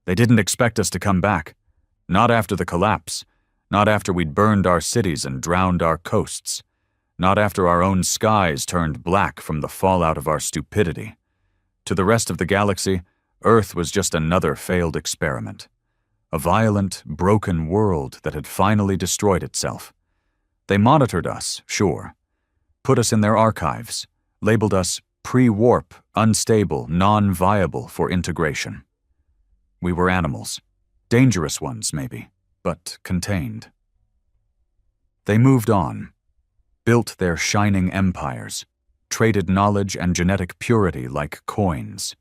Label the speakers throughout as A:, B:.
A: They didn't expect us to come back. Not after the collapse. Not after we'd burned our cities and drowned our coasts. Not after our own skies turned black from the fallout of our stupidity. To the rest of the galaxy, Earth was just another failed experiment. A violent, broken world that had finally destroyed itself. They monitored us, sure. Put us in their archives. Labeled us pre-warp, unstable, non-viable for integration. We were animals. Dangerous ones, maybe, but contained. They moved on. Built their shining empires. Traded knowledge and genetic purity like coins.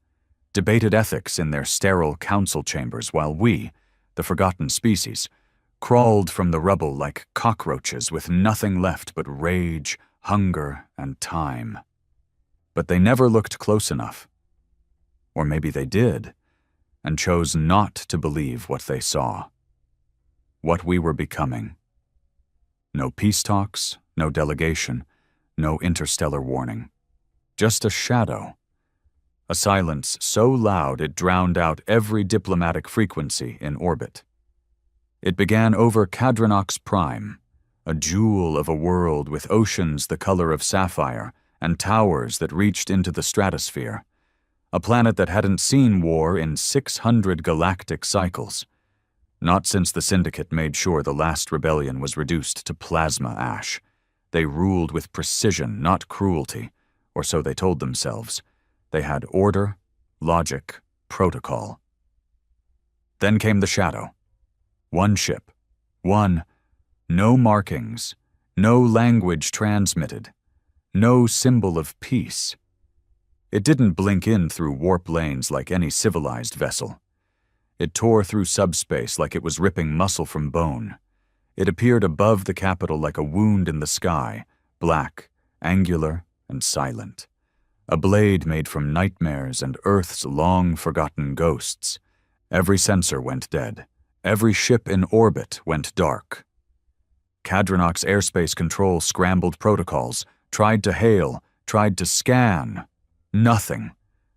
A: Debated ethics in their sterile council chambers while we, the forgotten species, crawled from the rubble like cockroaches with nothing left but rage, hunger, and time. But they never looked close enough. Or maybe they did, and chose not to believe what they saw. What we were becoming. No peace talks, no delegation, no interstellar warning. Just a shadow. A silence so loud it drowned out every diplomatic frequency in orbit. It began over Cadronox Prime, a jewel of a world with oceans the color of sapphire and towers that reached into the stratosphere. A planet that hadn't seen war in 600 galactic cycles. Not since the Syndicate made sure the last rebellion was reduced to plasma ash. They ruled with precision, not cruelty, or so they told themselves. They had order, logic, protocol. Then came the shadow. One ship. One. No markings. No language transmitted. No symbol of peace. It didn't blink in through warp lanes like any civilized vessel. It tore through subspace like it was ripping muscle from bone. It appeared above the capital like a wound in the sky, black, angular, and silent. A blade made from nightmares and Earth's long-forgotten ghosts. Every sensor went dead. Every ship in orbit went dark. Cadronox Airspace Control scrambled protocols, tried to hail, tried to scan. Nothing.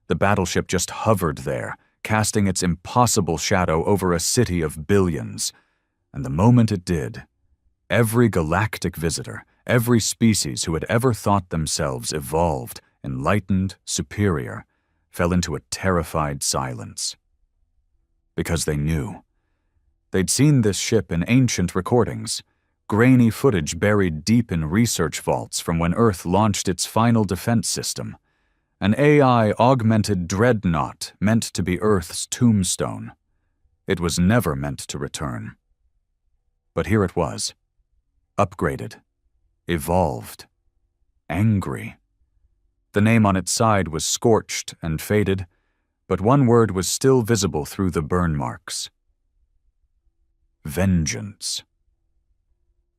A: The battleship just hovered there, casting its impossible shadow over a city of billions. And the moment it did, every galactic visitor, every species who had ever thought themselves evolved, enlightened, superior, fell into a terrified silence. Because they knew. They'd seen this ship in ancient recordings, grainy footage buried deep in research vaults from when Earth launched its final defense system. An AI-augmented dreadnought meant to be Earth's tombstone. It was never meant to return. But here it was. Upgraded. Evolved. Angry. The name on its side was scorched and faded, but one word was still visible through the burn marks. Vengeance.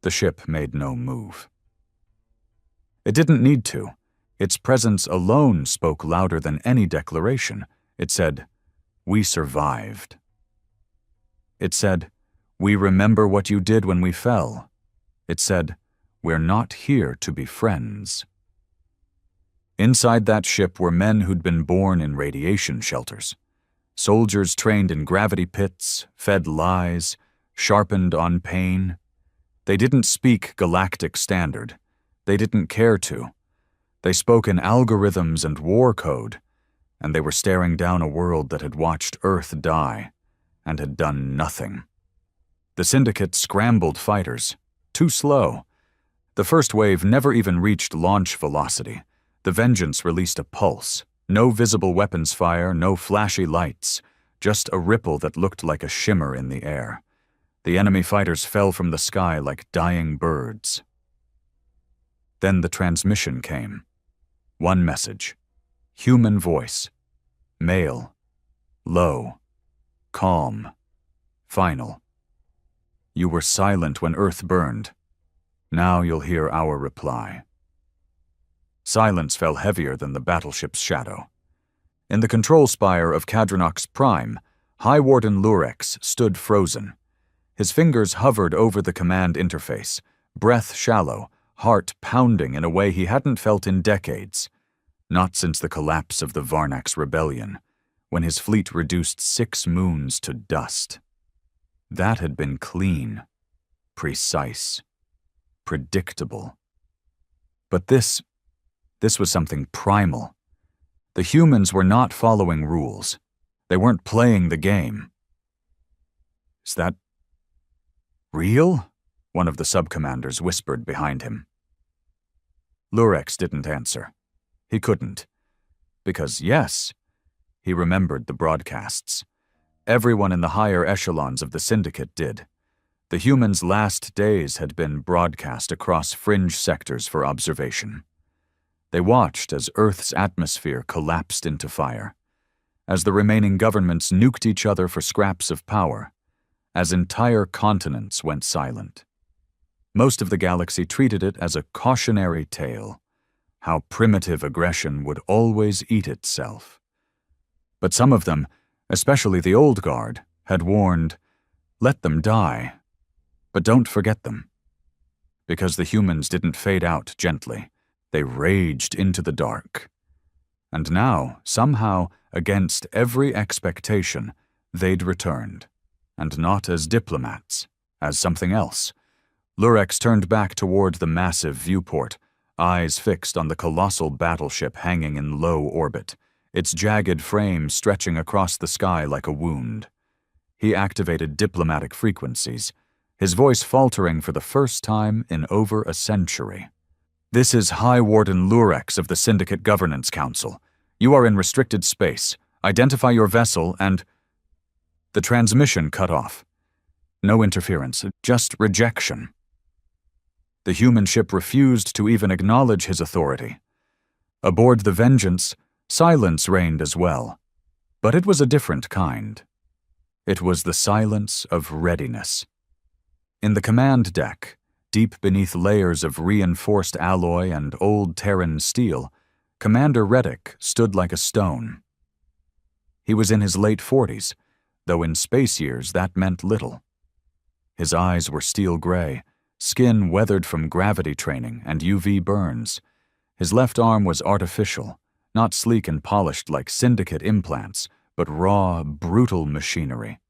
A: The ship made no move. It didn't need to. Its presence alone spoke louder than any declaration. It said, "We survived." It said, "We remember what you did when we fell." It said, "We're not here to be friends." Inside that ship were men who'd been born in radiation shelters. Soldiers trained in gravity pits, fed lies, sharpened on pain. They didn't speak galactic standard. They didn't care to. They spoke in algorithms and war code, and they were staring down a world that had watched Earth die and had done nothing. The Syndicate scrambled fighters. Too slow. The first wave never even reached launch velocity. The Vengeance released a pulse. No visible weapons fire, no flashy lights. Just a ripple that looked like a shimmer in the air. The enemy fighters fell from the sky like dying birds. Then the transmission came. One message. Human voice. Male. Low. Calm. Final. You were silent when Earth burned. Now you'll hear our reply. Silence fell heavier than the battleship's shadow. In the control spire of Cadronox Prime, High Warden Lurex stood frozen. His fingers hovered over the command interface, breath shallow, heart pounding in a way he hadn't felt in decades. Not since the collapse of the Varnax Rebellion, when his fleet reduced 6 moons to dust. That had been clean, precise, predictable. But this was something primal. The humans were not following rules. They weren't playing the game. "Is that real?" one of the subcommanders whispered behind him. Lurex didn't answer. He couldn't. Because yes, he remembered the broadcasts. Everyone in the higher echelons of the Syndicate did. The humans' last days had been broadcast across fringe sectors for observation. They watched as Earth's atmosphere collapsed into fire, as the remaining governments nuked each other for scraps of power, as entire continents went silent. Most of the galaxy treated it as a cautionary tale, how primitive aggression would always eat itself. But some of them, especially the old guard, had warned, "Let them die, but don't forget them." Because the humans didn't fade out gently. They raged into the dark. And now, somehow, against every expectation, they'd returned. And not as diplomats, as something else. Lurex turned back toward the massive viewport, eyes fixed on the colossal battleship hanging in low orbit, its jagged frame stretching across the sky like a wound. He activated diplomatic frequencies, his voice faltering for the first time in over a century. "This is High Warden Lurex of the Syndicate Governance Council. You are in restricted space. Identify your vessel and—" The transmission cut off. No interference, just rejection. The human ship refused to even acknowledge his authority. Aboard the Vengeance, silence reigned as well. But it was a different kind. It was the silence of readiness. In the command deck, deep beneath layers of reinforced alloy and old Terran steel, Commander Reddick stood like a stone. He was in his late 40s, though in space years that meant little. His eyes were steel gray, skin weathered from gravity training and UV burns. His left arm was artificial, not sleek and polished like Syndicate implants, but raw, brutal machinery.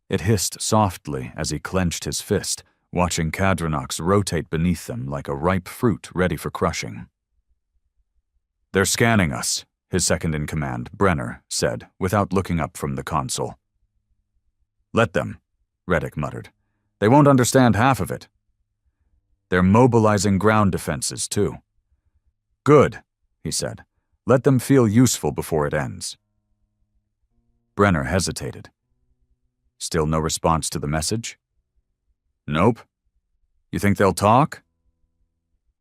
A: It hissed softly as he clenched his fist, watching Cadronox rotate beneath them like a ripe fruit ready for crushing. "They're scanning us," his second-in-command, Brenner, said, without looking up from the console. "Let them," Reddick muttered. "They won't understand half of it." "They're mobilizing ground defenses, too." "Good," he said. "Let them feel useful before it ends." Brenner hesitated. Still no response to the message? "Nope. You think they'll talk?"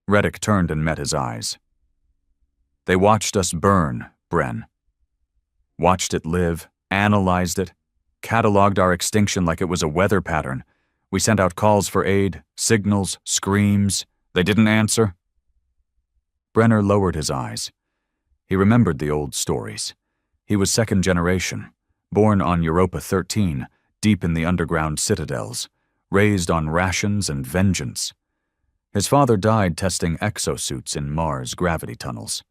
A: Reddick turned and met his eyes. "They watched us burn, Bren. Watched it live, analyzed it, cataloged our extinction like it was a weather pattern. We sent out calls for aid, signals, screams. They didn't answer." Brenner lowered his eyes. He remembered the old stories. He was second generation, born on Europa 13, deep in the underground citadels, raised on rations and vengeance. His father died testing exosuits in Mars gravity tunnels.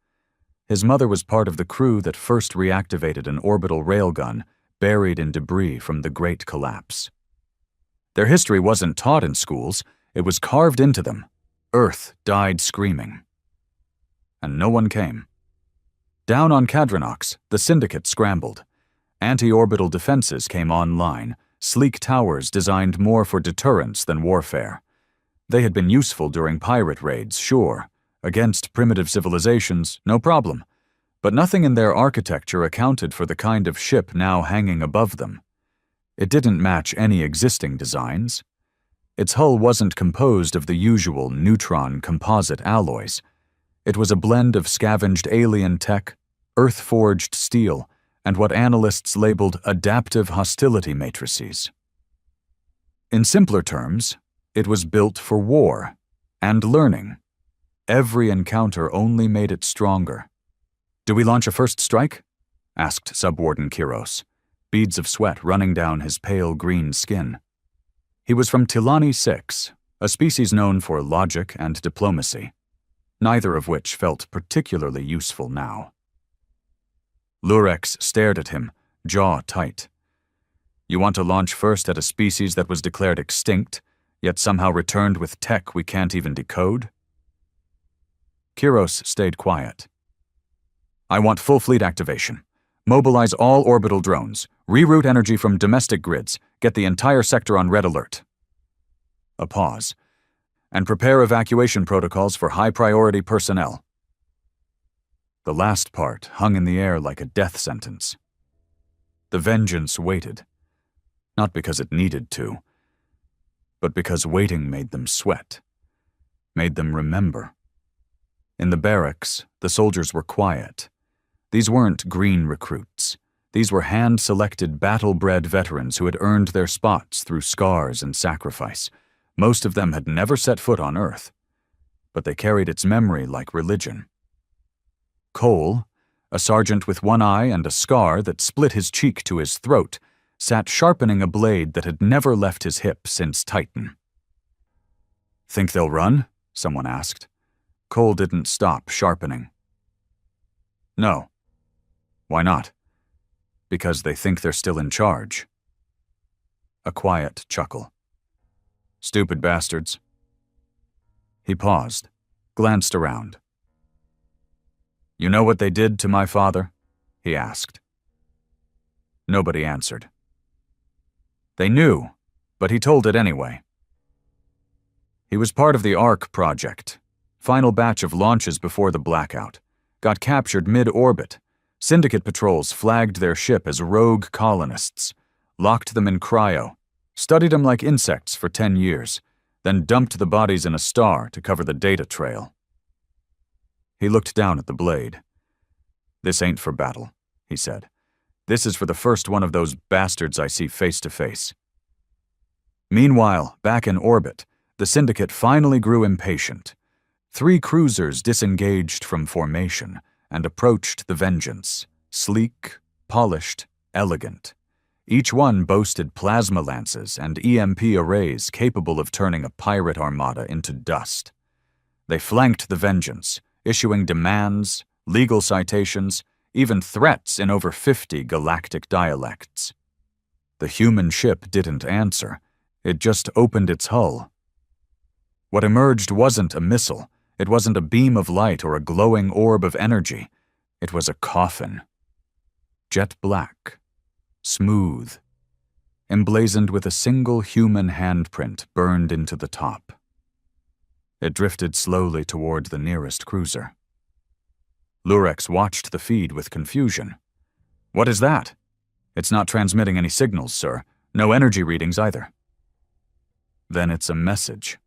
A: His mother was part of the crew that first reactivated an orbital railgun buried in debris from the Great Collapse. Their history wasn't taught in schools, it was carved into them. Earth died screaming. And no one came. Down on Cadronox, the Syndicate scrambled. Anti-orbital defenses came online, sleek towers designed more for deterrence than warfare. They had been useful during pirate raids, sure. Against primitive civilizations, no problem. But nothing in their architecture accounted for the kind of ship now hanging above them. It didn't match any existing designs. Its hull wasn't composed of the usual neutron composite alloys. It was a blend of scavenged alien tech, earth-forged steel, and what analysts labeled adaptive hostility matrices. In simpler terms, it was built for war and learning. Every encounter only made it stronger. "Do we launch a first strike?" asked Subwarden Kiros, beads of sweat running down his pale green skin. He was from Tilani 6, a species known for logic and diplomacy, neither of which felt particularly useful now. Lurex stared at him, jaw tight. You want to launch first at a species that was declared extinct, yet somehow returned with tech we can't even decode? Kiros stayed quiet. I want full fleet activation. Mobilize all orbital drones, reroute energy from domestic grids, get the entire sector on red alert. A pause. And prepare evacuation protocols for high-priority personnel. The last part hung in the air like a death sentence. The Vengeance waited. Not because it needed to, but because waiting made them sweat, made them remember. In the barracks, the soldiers were quiet. These weren't green recruits. These were hand-selected, battle-bred veterans who had earned their spots through scars and sacrifice. Most of them had never set foot on Earth, but they carried its memory like religion. Cole, a sergeant with one eye and a scar that split his cheek to his throat, sat sharpening a blade that had never left his hip since Titan. Think they'll run? Someone asked. Cole didn't stop sharpening. No. Why not? Because they think they're still in charge. A quiet chuckle. Stupid bastards. He paused, glanced around. You know what they did to my father? He asked. Nobody answered. They knew, but he told it anyway. He was part of the ARC project, final batch of launches before the blackout, got captured mid-orbit. Syndicate patrols flagged their ship as rogue colonists, locked them in cryo, studied them like insects for 10 years, then dumped the bodies in a star to cover the data trail. He looked down at the blade. This ain't for battle, he said. This is for the first one of those bastards I see face to face. Meanwhile, back in orbit, the Syndicate finally grew impatient. 3 cruisers disengaged from formation and approached the Vengeance, sleek, polished, elegant. Each one boasted plasma lances and EMP arrays capable of turning a pirate armada into dust. They flanked the Vengeance, issuing demands, legal citations, even threats in over 50 galactic dialects. The human ship didn't answer. It just opened its hull. What emerged wasn't a missile. It wasn't a beam of light or a glowing orb of energy. It was a coffin. Jet black, smooth, emblazoned with a single human handprint burned into the top. It drifted slowly toward the nearest cruiser. Lurex watched the feed with confusion. What is that? It's not transmitting any signals, sir. No energy readings either. Then it's a message.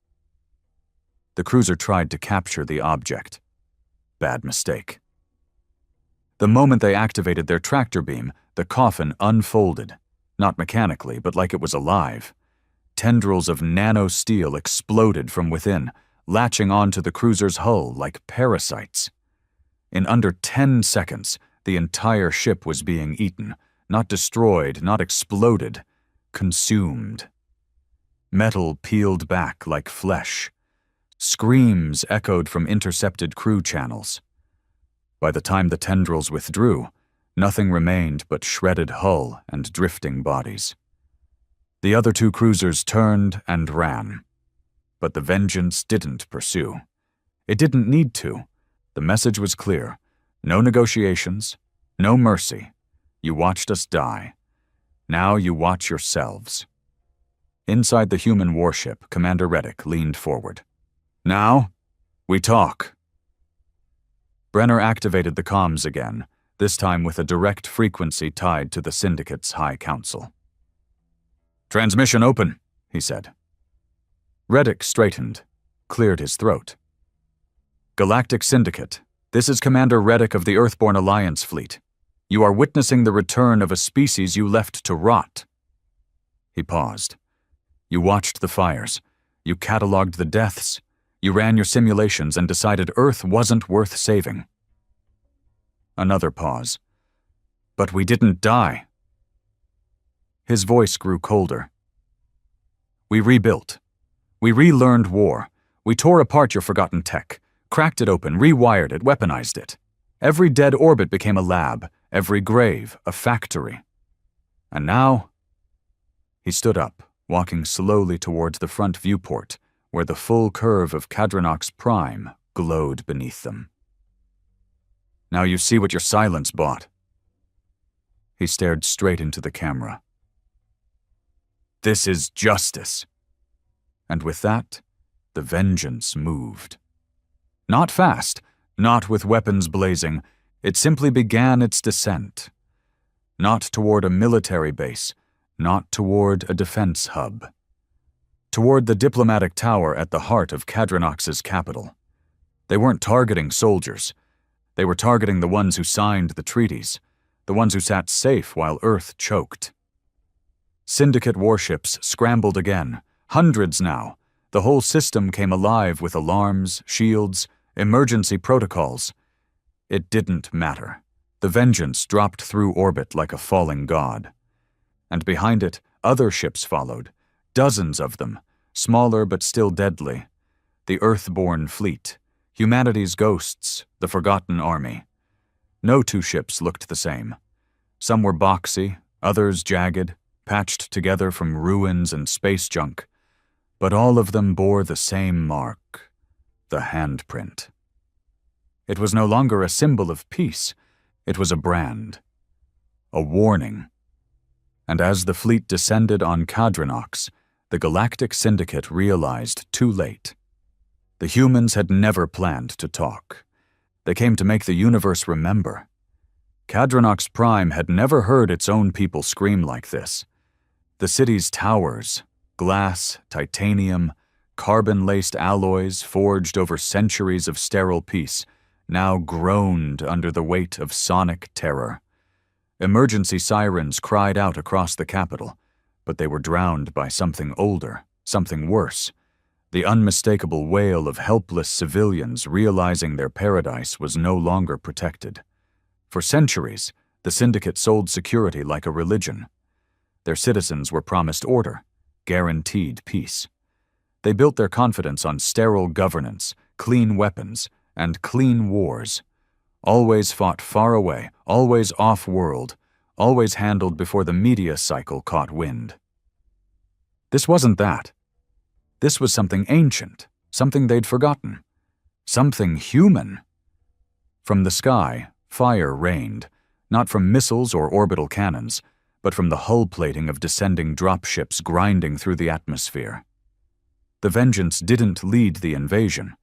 A: The cruiser tried to capture the object. Bad mistake. The moment they activated their tractor beam, the coffin unfolded, not mechanically, but like it was alive. Tendrils of nano-steel exploded from within, latching onto the cruiser's hull like parasites. In under 10 seconds, the entire ship was being eaten, not destroyed, not exploded, consumed. Metal peeled back like flesh. Screams echoed from intercepted crew channels. By the time the tendrils withdrew, nothing remained but shredded hull and drifting bodies. The other 2 cruisers turned and ran. But the Vengeance didn't pursue. It didn't need to. The message was clear. No negotiations, no mercy. You watched us die. Now you watch yourselves. Inside the human warship, Commander Reddick leaned forward. Now, we talk. Brenner activated the comms again, this time with a direct frequency tied to the Syndicate's High Council. Transmission open, he said. Reddick straightened, cleared his throat. Galactic Syndicate, this is Commander Reddick of the Earthborn Alliance Fleet. You are witnessing the return of a species you left to rot. He paused. You watched the fires. You cataloged the deaths. You ran your simulations and decided Earth wasn't worth saving. Another pause. But we didn't die. His voice grew colder. We rebuilt. We relearned war. We tore apart your forgotten tech, cracked it open, rewired it, weaponized it. Every dead orbit became a lab, every grave a factory. And now... He stood up, walking slowly towards the front viewport, where the full curve of Cadrenox Prime glowed beneath them. "Now you see what your silence bought." He stared straight into the camera. "This is justice." And with that, the vengeance moved. Not fast, not with weapons blazing, it simply began its descent. Not toward a military base, not toward a defense hub. Toward the diplomatic tower at the heart of Cadrenox's capital. They weren't targeting soldiers. They were targeting the ones who signed the treaties, the ones who sat safe while Earth choked. Syndicate warships scrambled again, hundreds now. The whole system came alive with alarms, shields, emergency protocols. It didn't matter. The vengeance dropped through orbit like a falling god. And behind it, other ships followed, dozens of them, smaller but still deadly. The Earthborn fleet, humanity's ghosts, the Forgotten Army. No two ships looked the same. Some were boxy, others jagged, patched together from ruins and space junk. But all of them bore the same mark, the handprint. It was no longer a symbol of peace. It was a brand, a warning. And as the fleet descended on Cadrenox, the Galactic Syndicate realized too late. The humans had never planned to talk. They came to make the universe remember. Cadrenox Prime had never heard its own people scream like this. The city's towers, glass, titanium, carbon-laced alloys forged over centuries of sterile peace, now groaned under the weight of sonic terror. Emergency sirens cried out across the capital, but they were drowned by something older, something worse. The unmistakable wail of helpless civilians realizing their paradise was no longer protected. For centuries, the Syndicate sold security like a religion. Their citizens were promised order, guaranteed peace. They built their confidence on sterile governance, clean weapons, and clean wars. Always fought far away, always off-world, always handled before the media cycle caught wind. This wasn't that. This was something ancient, something they'd forgotten, something human. From the sky, fire rained, not from missiles or orbital cannons, but from the hull plating of descending dropships grinding through the atmosphere. The vengeance didn't lead the invasion.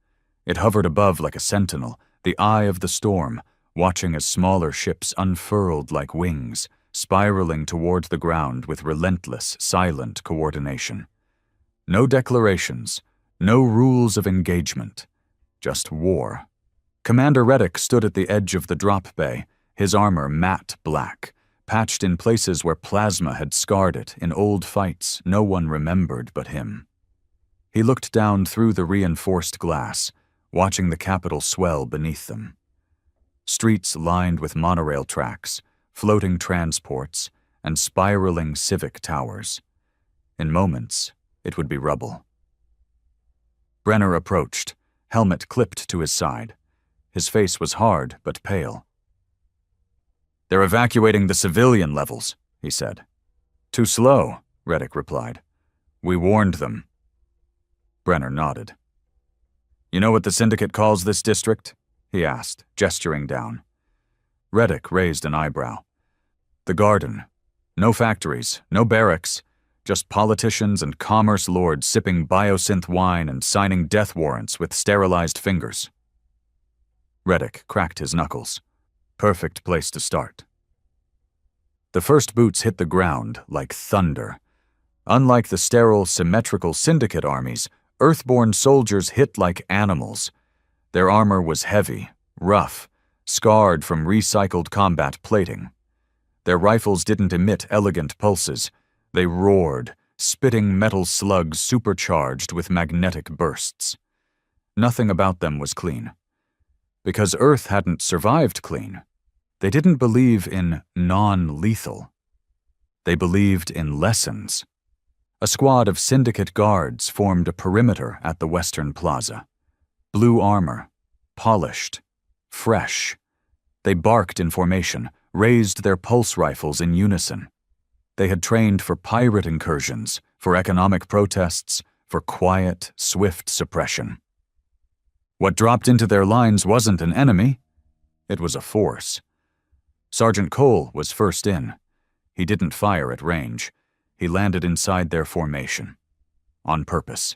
A: It hovered above like a sentinel, the eye of the storm, watching as smaller ships unfurled like wings, spiraling toward the ground with relentless, silent coordination. No declarations, no rules of engagement, just war. Commander Reddick stood at the edge of the drop bay, his armor matte black, patched in places where plasma had scarred it in old fights no one remembered but him. He looked down through the reinforced glass, watching the capital swell beneath them. Streets lined with monorail tracks, floating transports, and spiraling civic towers. In moments, it would be rubble. Brenner approached, helmet clipped to his side. His face was hard but pale. "They're evacuating the civilian levels," he said. "Too slow," Reddick replied. "We warned them." Brenner nodded. "You know what the Syndicate calls this district?" he asked, gesturing down. Reddick raised an eyebrow. "The Garden. No factories, no barracks, just politicians and commerce lords sipping biosynth wine and signing death warrants with sterilized fingers." Reddick cracked his knuckles. Perfect place to start. The first boots hit the ground like thunder. Unlike the sterile, symmetrical Syndicate armies, Earthborn soldiers hit like animals. Their armor was heavy, rough, scarred from recycled combat plating. Their rifles didn't emit elegant pulses. They roared, spitting metal slugs supercharged with magnetic bursts. Nothing about them was clean. Because Earth hadn't survived clean, they didn't believe in non-lethal. They believed in lessons. A squad of Syndicate guards formed a perimeter at the Western Plaza. Blue armor, polished, fresh. They barked in formation, raised their pulse rifles in unison. They had trained for pirate incursions, for economic protests, for quiet, swift suppression. What dropped into their lines wasn't an enemy. It was a force. Sergeant Cole was first in. He didn't fire at range. He landed inside their formation. On purpose.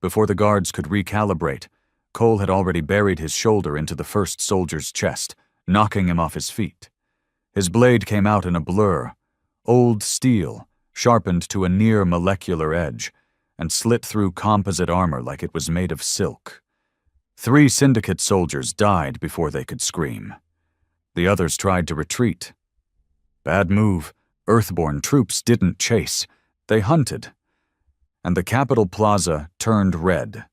A: Before the guards could recalibrate, Cole had already buried his shoulder into the first soldier's chest, knocking him off his feet. His blade came out in a blur, old steel, sharpened to a near-molecular edge, and slit through composite armor like it was made of silk. 3 Syndicate soldiers died before they could scream. The others tried to retreat. Bad move. Earthborn troops didn't chase. They hunted. And the Capitol Plaza turned red.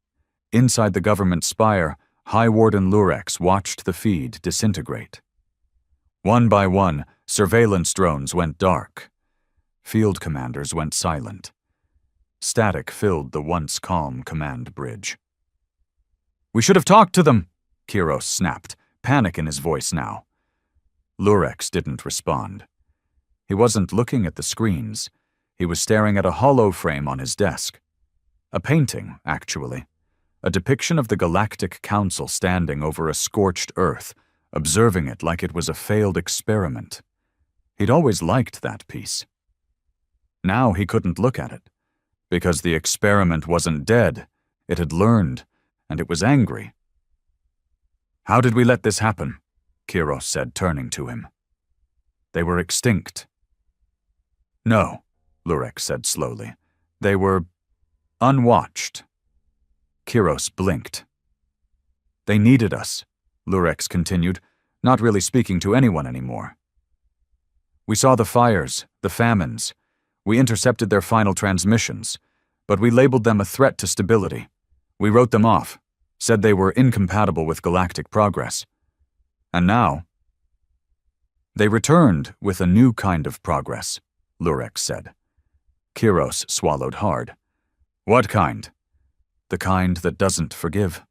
A: Inside the government spire, High Warden Lurex watched the feed disintegrate. One by one, surveillance drones went dark. Field commanders went silent. Static filled the once calm command bridge. "We should have talked to them," Kiros snapped, panic in his voice now. Lurex didn't respond. He wasn't looking at the screens. He was staring at a hollow frame on his desk. A painting, actually. A depiction of the Galactic Council standing over a scorched Earth, observing it like it was a failed experiment. He'd always liked that piece. Now he couldn't look at it, because the experiment wasn't dead. It had learned, and it was angry. "How did we let this happen?" Kiros said, turning to him. "They were extinct." "No," Lurex said slowly. "They were unwatched." Kiros blinked. "They needed us," Lurex continued, not really speaking to anyone anymore. "We saw the fires, the famines. We intercepted their final transmissions, but we labeled them a threat to stability. We wrote them off, said they were incompatible with galactic progress. And now, they returned with a new kind of progress," Lurex said. Kiros swallowed hard. "What kind?" "The kind that doesn't forgive."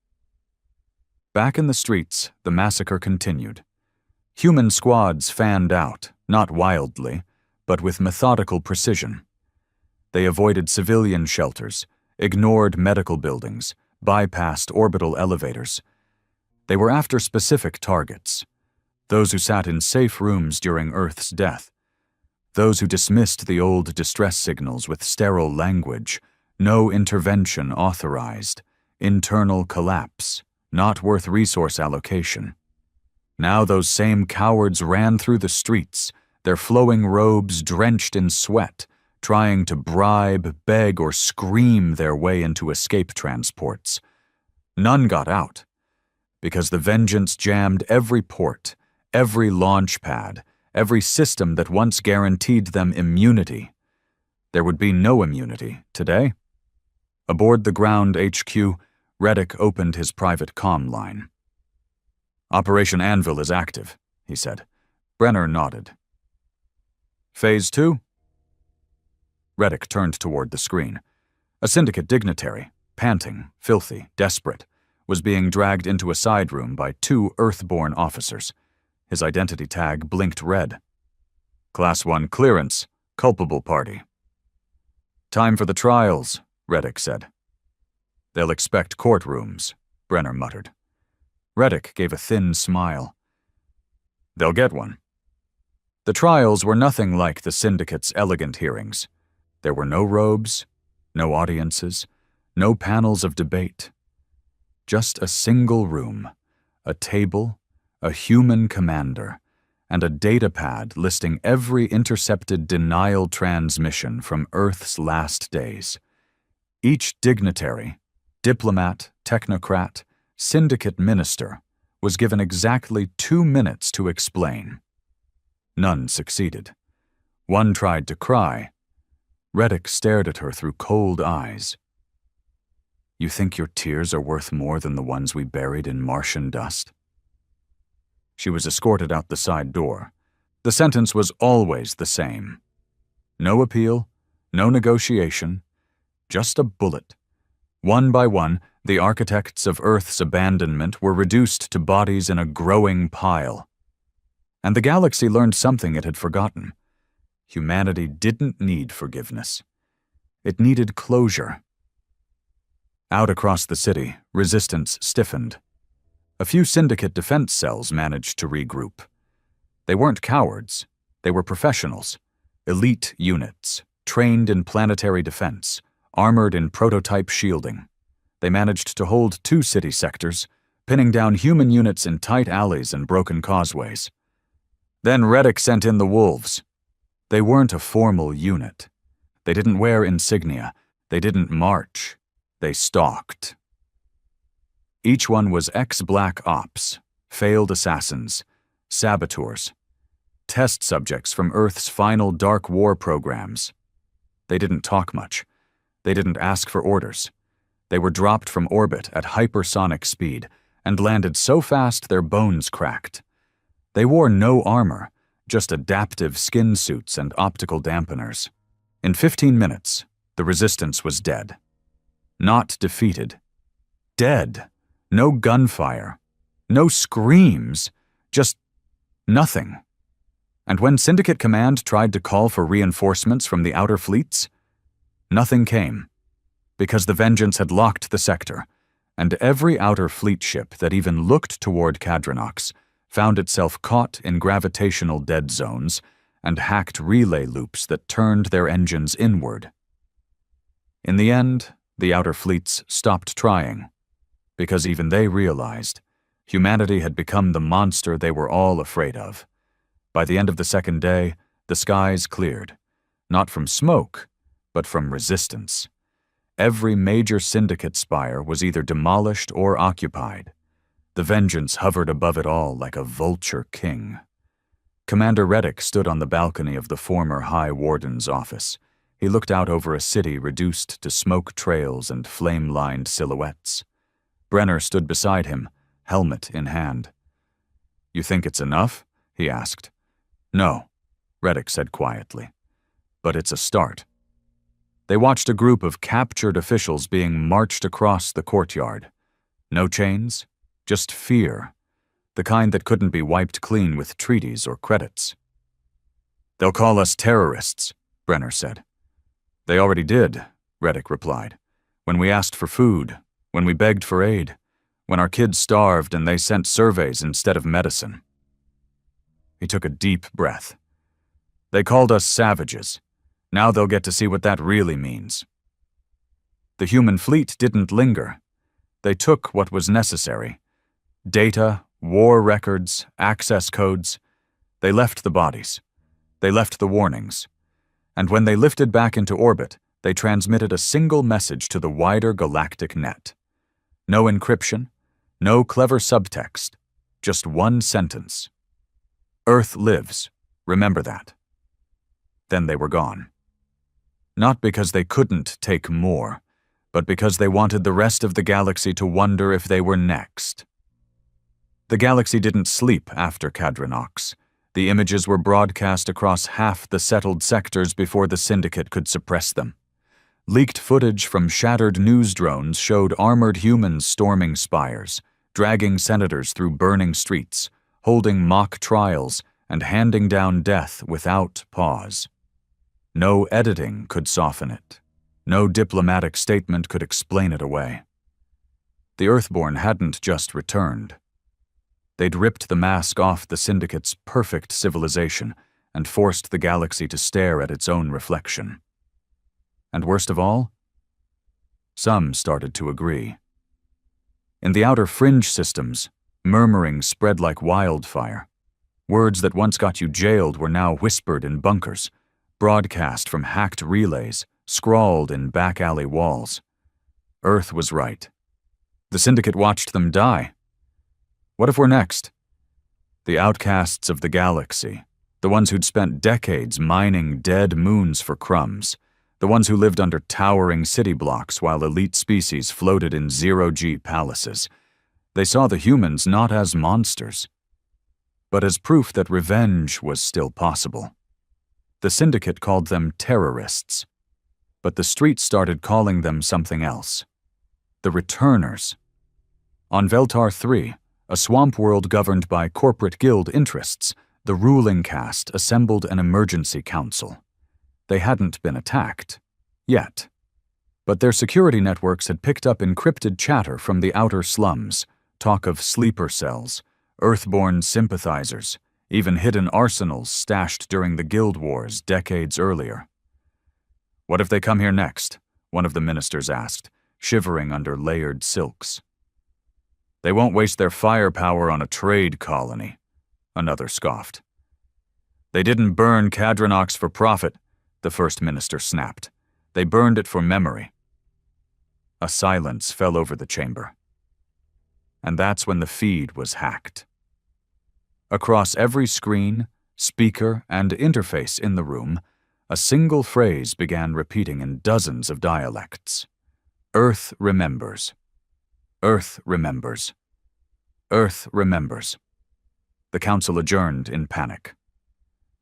A: Back in the streets, the massacre continued. Human squads fanned out, not wildly, but with methodical precision. They avoided civilian shelters, ignored medical buildings, bypassed orbital elevators. They were after specific targets. Those who sat in safe rooms during Earth's death. Those who dismissed the old distress signals with sterile language. No intervention authorized. Internal collapse. Not worth resource allocation. Now those same cowards ran through the streets, their flowing robes drenched in sweat, trying to bribe, beg, or scream their way into escape transports. None got out, because the vengeance jammed every port, every launch pad, every system that once guaranteed them immunity. There would be no immunity today. Aboard the ground HQ, Reddick opened his private comm line. "Operation Anvil is active," he said. Brenner nodded. "Phase 2? Reddick turned toward the screen. A Syndicate dignitary, panting, filthy, desperate, was being dragged into a side room by 2 Earthborn officers. His identity tag blinked red. "Class 1 clearance, culpable party." "Time for the trials," Reddick said. "They'll expect courtrooms," Brenner muttered. Reddick gave a thin smile. "They'll get one." The trials were nothing like the Syndicate's elegant hearings. There were no robes, no audiences, no panels of debate. Just a single room, a table, a human commander, and a data pad listing every intercepted denial transmission from Earth's last days. Each dignitary, diplomat, technocrat, Syndicate minister, was given exactly 2 minutes to explain. None succeeded. One tried to cry. Reddick stared at her through cold eyes. "You think your tears are worth more than the ones we buried in Martian dust?" She was escorted out the side door. The sentence was always the same. No appeal, no negotiation, just a bullet. One by one, the architects of Earth's abandonment were reduced to bodies in a growing pile. And the galaxy learned something it had forgotten. Humanity didn't need forgiveness. It needed closure. Out across the city, resistance stiffened. A few Syndicate defense cells managed to regroup. They weren't cowards. They were professionals. Elite units, trained in planetary defense, armored in prototype shielding. They managed to hold 2 city sectors, pinning down human units in tight alleys and broken causeways. Then Reddick sent in the wolves. They weren't a formal unit. They didn't wear insignia. They didn't march. They stalked. Each one was ex-Black Ops, failed assassins, saboteurs, test subjects from Earth's final Dark War programs. They didn't talk much. They didn't ask for orders. They were dropped from orbit at hypersonic speed and landed so fast their bones cracked. They wore no armor, just adaptive skin suits and optical dampeners. In 15 minutes, the resistance was dead. Not defeated. Dead. No gunfire. No screams. Just nothing. And when Syndicate Command tried to call for reinforcements from the outer fleets, nothing came, because the Vengeance had locked the sector, and every outer fleet ship that even looked toward Cadronox found itself caught in gravitational dead zones and hacked relay loops that turned their engines inward. In the end, the outer fleets stopped trying, because even they realized humanity had become the monster they were all afraid of. By the end of the second day, the skies cleared, not from smoke, but from resistance. Every major Syndicate spire was either demolished or occupied. The Vengeance hovered above it all like a vulture king. Commander Reddick stood on the balcony of the former High Warden's office. He looked out over a city reduced to smoke trails and flame-lined silhouettes. Brenner stood beside him, helmet in hand. "You think it's enough?" he asked. "No," Reddick said quietly. "But it's a start." They watched a group of captured officials being marched across the courtyard. No chains, just fear, the kind that couldn't be wiped clean with treaties or credits. "They'll call us terrorists," Brenner said. "They already did," Reddick replied. "When we asked for food, when we begged for aid, when our kids starved and they sent surveys instead of medicine." He took a deep breath. "They called us savages. Now they'll get to see what that really means." The human fleet didn't linger. They took what was necessary. Data, war records, access codes. They left the bodies. They left the warnings. And when they lifted back into orbit, they transmitted a single message to the wider galactic net. No encryption, no clever subtext, just one sentence. "Earth lives. Remember that." Then they were gone. Not because they couldn't take more, but because they wanted the rest of the galaxy to wonder if they were next. The galaxy didn't sleep after Cadronox. The images were broadcast across half the settled sectors before the Syndicate could suppress them. Leaked footage from shattered news drones showed armored humans storming spires, dragging senators through burning streets, holding mock trials, and handing down death without pause. No editing could soften it. No diplomatic statement could explain it away. The Earthborn hadn't just returned. They'd ripped the mask off the Syndicate's perfect civilization and forced the galaxy to stare at its own reflection. And worst of all, some started to agree. In the outer fringe systems, murmuring spread like wildfire. Words that once got you jailed were now whispered in bunkers, broadcast from hacked relays, scrawled in back alley walls. Earth was right. The Syndicate watched them die. What if we're next? The outcasts of the galaxy, the ones who'd spent decades mining dead moons for crumbs, the ones who lived under towering city blocks while elite species floated in zero-G palaces. They saw the humans not as monsters, but as proof that revenge was still possible. The Syndicate called them terrorists, but the streets started calling them something else. The Returners. On Veltar 3, a swamp world governed by corporate guild interests, The ruling caste assembled an emergency council. They hadn't been attacked. Yet. But their security networks had picked up encrypted chatter from the outer slums, talk of sleeper cells, Earthborn sympathizers, even hidden arsenals stashed during the Guild Wars decades earlier. "What if they come here next?" one of the ministers asked, shivering under layered silks. "They won't waste their firepower on a trade colony," another scoffed. "They didn't burn Cadrinox for profit," the first minister snapped. "They burned it for memory." A silence fell over the chamber. And that's when the feed was hacked. Across every screen, speaker, and interface in the room, a single phrase began repeating in dozens of dialects. "Earth remembers. Earth remembers. Earth remembers." The council adjourned in panic.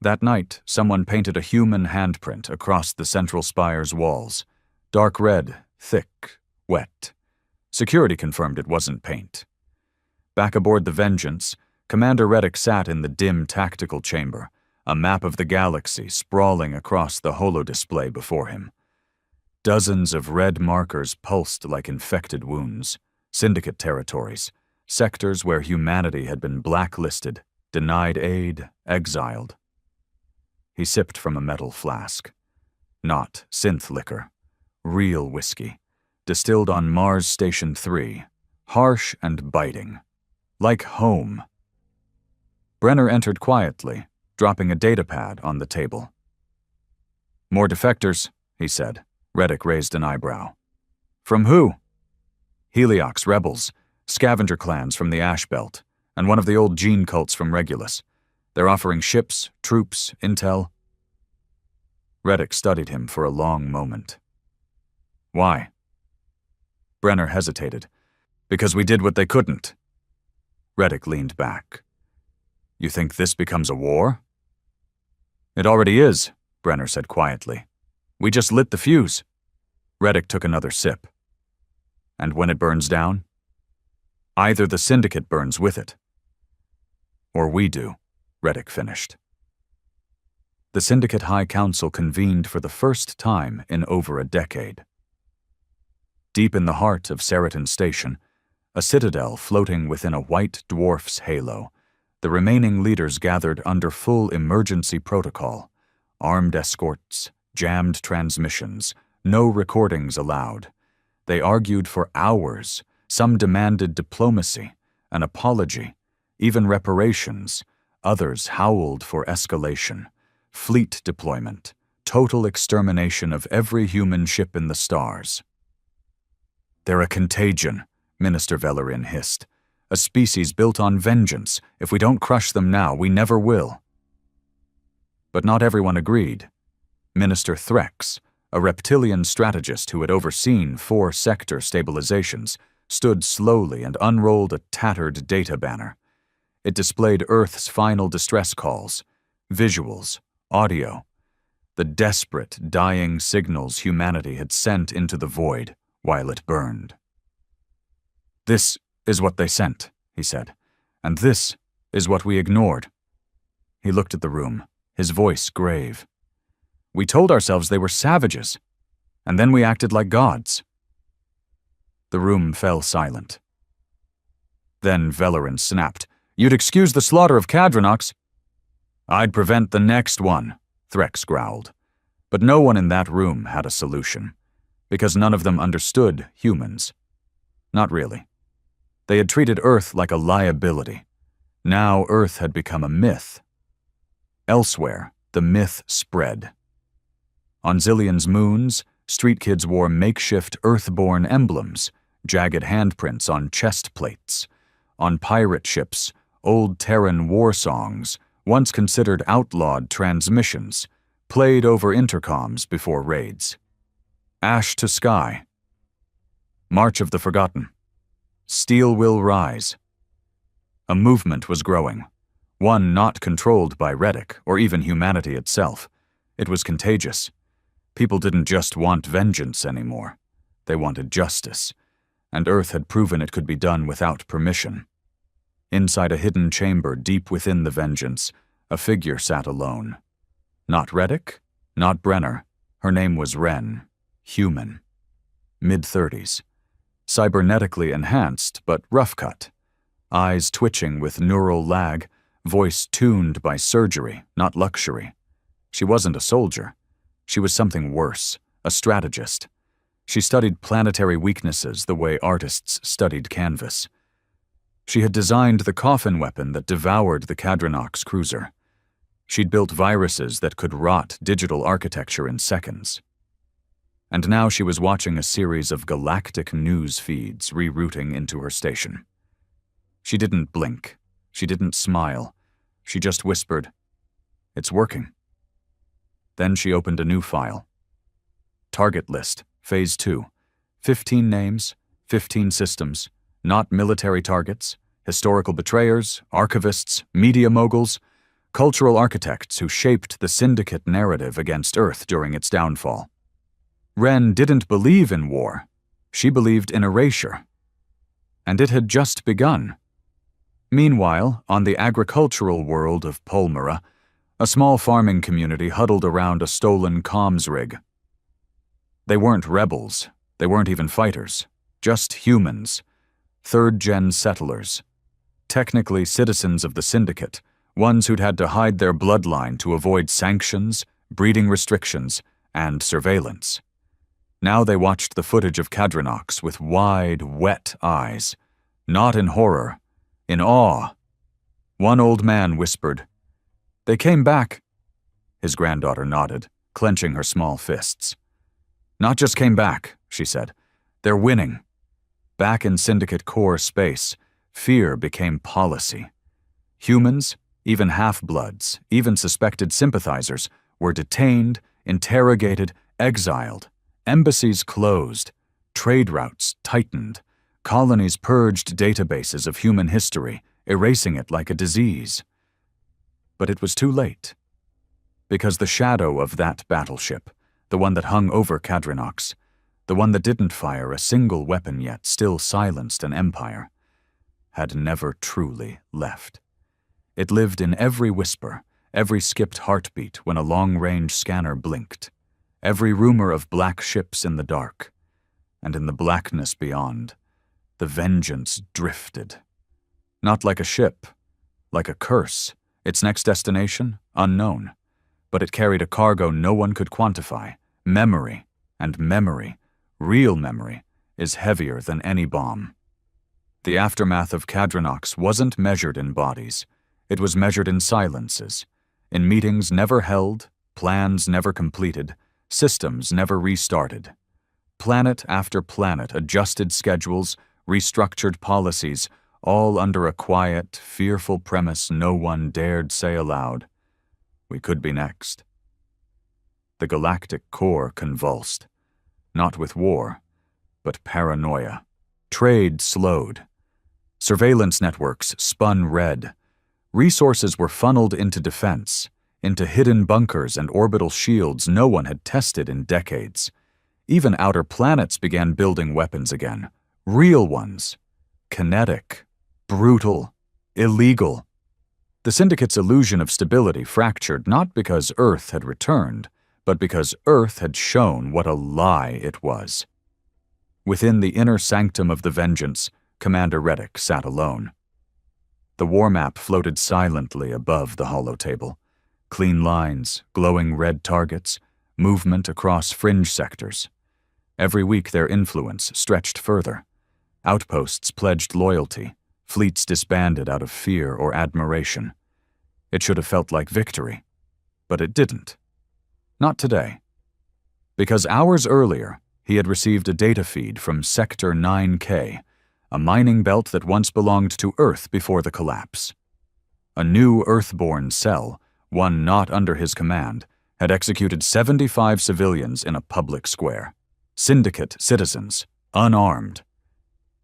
A: That night, someone painted a human handprint across the central spire's walls. Dark red, thick, wet. Security confirmed it wasn't paint. Back aboard the Vengeance, Commander Reddick sat in the dim tactical chamber, a map of the galaxy sprawling across the holodisplay before him. Dozens of red markers pulsed like infected wounds, syndicate territories, sectors where humanity had been blacklisted, denied aid, exiled. He sipped from a metal flask. Not synth liquor. Real whiskey. Distilled on Mars Station 3. Harsh and biting. Like home. Brenner entered quietly, dropping a datapad on the table. "More defectors," he said. Reddick raised an eyebrow. "From who?" "Heliox rebels, scavenger clans from the Ash Belt, and one of the old gene cults from Regulus. They're offering ships, troops, intel." Reddick studied him for a long moment. "Why?" Brenner hesitated. "Because we did what they couldn't." Reddick leaned back. "You think this becomes a war?" "It already is," Brenner said quietly. "We just lit the fuse." Reddick took another sip. "And when it burns down?" "Either the Syndicate burns with it. Or we do," Reddick finished. The Syndicate High Council convened for the first time in over a decade. Deep in the heart of Seriton Station, a citadel floating within a white dwarf's halo, the remaining leaders gathered under full emergency protocol, armed escorts, jammed transmissions, no recordings allowed. They argued for hours. Some demanded diplomacy, an apology, even reparations. Others howled for escalation, fleet deployment, total extermination of every human ship in the stars. "They're a contagion," Minister Velerin hissed. "A species built on vengeance. If we don't crush them now, we never will." But not everyone agreed. Minister Threx, a reptilian strategist who had overseen 4 sector stabilizations, stood slowly and unrolled a tattered data banner. It displayed Earth's final distress calls, visuals, audio, the desperate, dying signals humanity had sent into the void while it burned. "This is what they sent," he said, "and this is what we ignored." He looked at the room, his voice grave. "We told ourselves they were savages, and then we acted like gods." The room fell silent. Then Velerin snapped, "You'd excuse the slaughter of Cadrinox." "I'd prevent the next one," Threx growled. But no one in that room had a solution, because none of them understood humans. Not really. They had treated Earth like a liability. Now Earth had become a myth. Elsewhere, the myth spread. On Zillion's moons, street kids wore makeshift Earthborn emblems, jagged handprints on chest plates. On pirate ships, old Terran war songs, once considered outlawed transmissions, played over intercoms before raids. Ash to Sky. March of the Forgotten. Steel Will Rise. A movement was growing, one not controlled by Reddick or even humanity itself. It was contagious. People didn't just want vengeance anymore. They wanted justice, and Earth had proven it could be done without permission. Inside a hidden chamber deep within the Vengeance, A figure sat alone. Not Reddick, not Brenner. Her name was Wren. Human. Mid-30s. Cybernetically enhanced, but rough-cut. Eyes twitching with neural lag, voice tuned by surgery, not luxury. She wasn't a soldier. She was something worse, a strategist. She studied planetary weaknesses the way artists studied canvas. She had designed the coffin weapon that devoured the Cadrenox cruiser. She'd built viruses that could rot digital architecture in seconds. And now she was watching a series of galactic news feeds rerouting into her station. She didn't blink. She didn't smile. She just whispered, "It's working." Then she opened a new file. Target list, Phase 2. 15 names, 15 systems, not military targets, historical betrayers, archivists, media moguls, cultural architects who shaped the syndicate narrative against Earth during its downfall. Wren didn't believe in war. She believed in erasure. And it had just begun. Meanwhile, on the agricultural world of Polmera, a small farming community huddled around a stolen comms rig. They weren't rebels. They weren't even fighters. Just humans. Third-gen settlers. Technically citizens of the Syndicate, ones who'd had to hide their bloodline to avoid sanctions, breeding restrictions, and surveillance. Now they watched the footage of Cadrenox with wide, wet eyes. Not in horror. In awe. One old man whispered, "They came back." His granddaughter nodded, clenching her small fists. "Not just came back," she said. "They're winning." Back in Syndicate core space, fear became policy. Humans, even half-bloods, even suspected sympathizers, were detained, interrogated, exiled. Embassies closed. Trade routes tightened. Colonies purged databases of human history, erasing it like a disease. But it was too late. Because the shadow of that battleship, the one that hung over Cadrenox, the one that didn't fire a single weapon yet still silenced an empire, had never truly left. It lived in every whisper, every skipped heartbeat when a long-range scanner blinked, every rumor of black ships in the dark, and in the blackness beyond, the vengeance drifted. Not like a ship, like a curse, its next destination, unknown. But it carried a cargo no one could quantify, memory, and memory, real memory, is heavier than any bomb. The aftermath of Cadrenox wasn't measured in bodies. It was measured in silences, in meetings never held, plans never completed, systems never restarted. Planet after planet adjusted schedules, restructured policies, all under a quiet, fearful premise no one dared say aloud. We could be next. The galactic core convulsed, not with war, but paranoia. Trade slowed. Surveillance networks spun red. Resources were funneled into defense, into hidden bunkers and orbital shields no one had tested in decades. Even outer planets began building weapons again. Real ones. Kinetic. Brutal. Illegal. The Syndicate's illusion of stability fractured not because Earth had returned, but because Earth had shown what a lie it was. Within the inner sanctum of the Vengeance, Commander Reddick sat alone. The war map floated silently above the holotable. Clean lines, glowing red targets, movement across fringe sectors. Every week their influence stretched further. Outposts pledged loyalty. Fleets disbanded out of fear or admiration. It should have felt like victory, but it didn't. Not today. Because hours earlier, he had received a data feed from Sector 9K, a mining belt that once belonged to Earth before the collapse. A new Earthborn cell, one not under his command, had executed 75 civilians in a public square. Syndicate citizens, unarmed.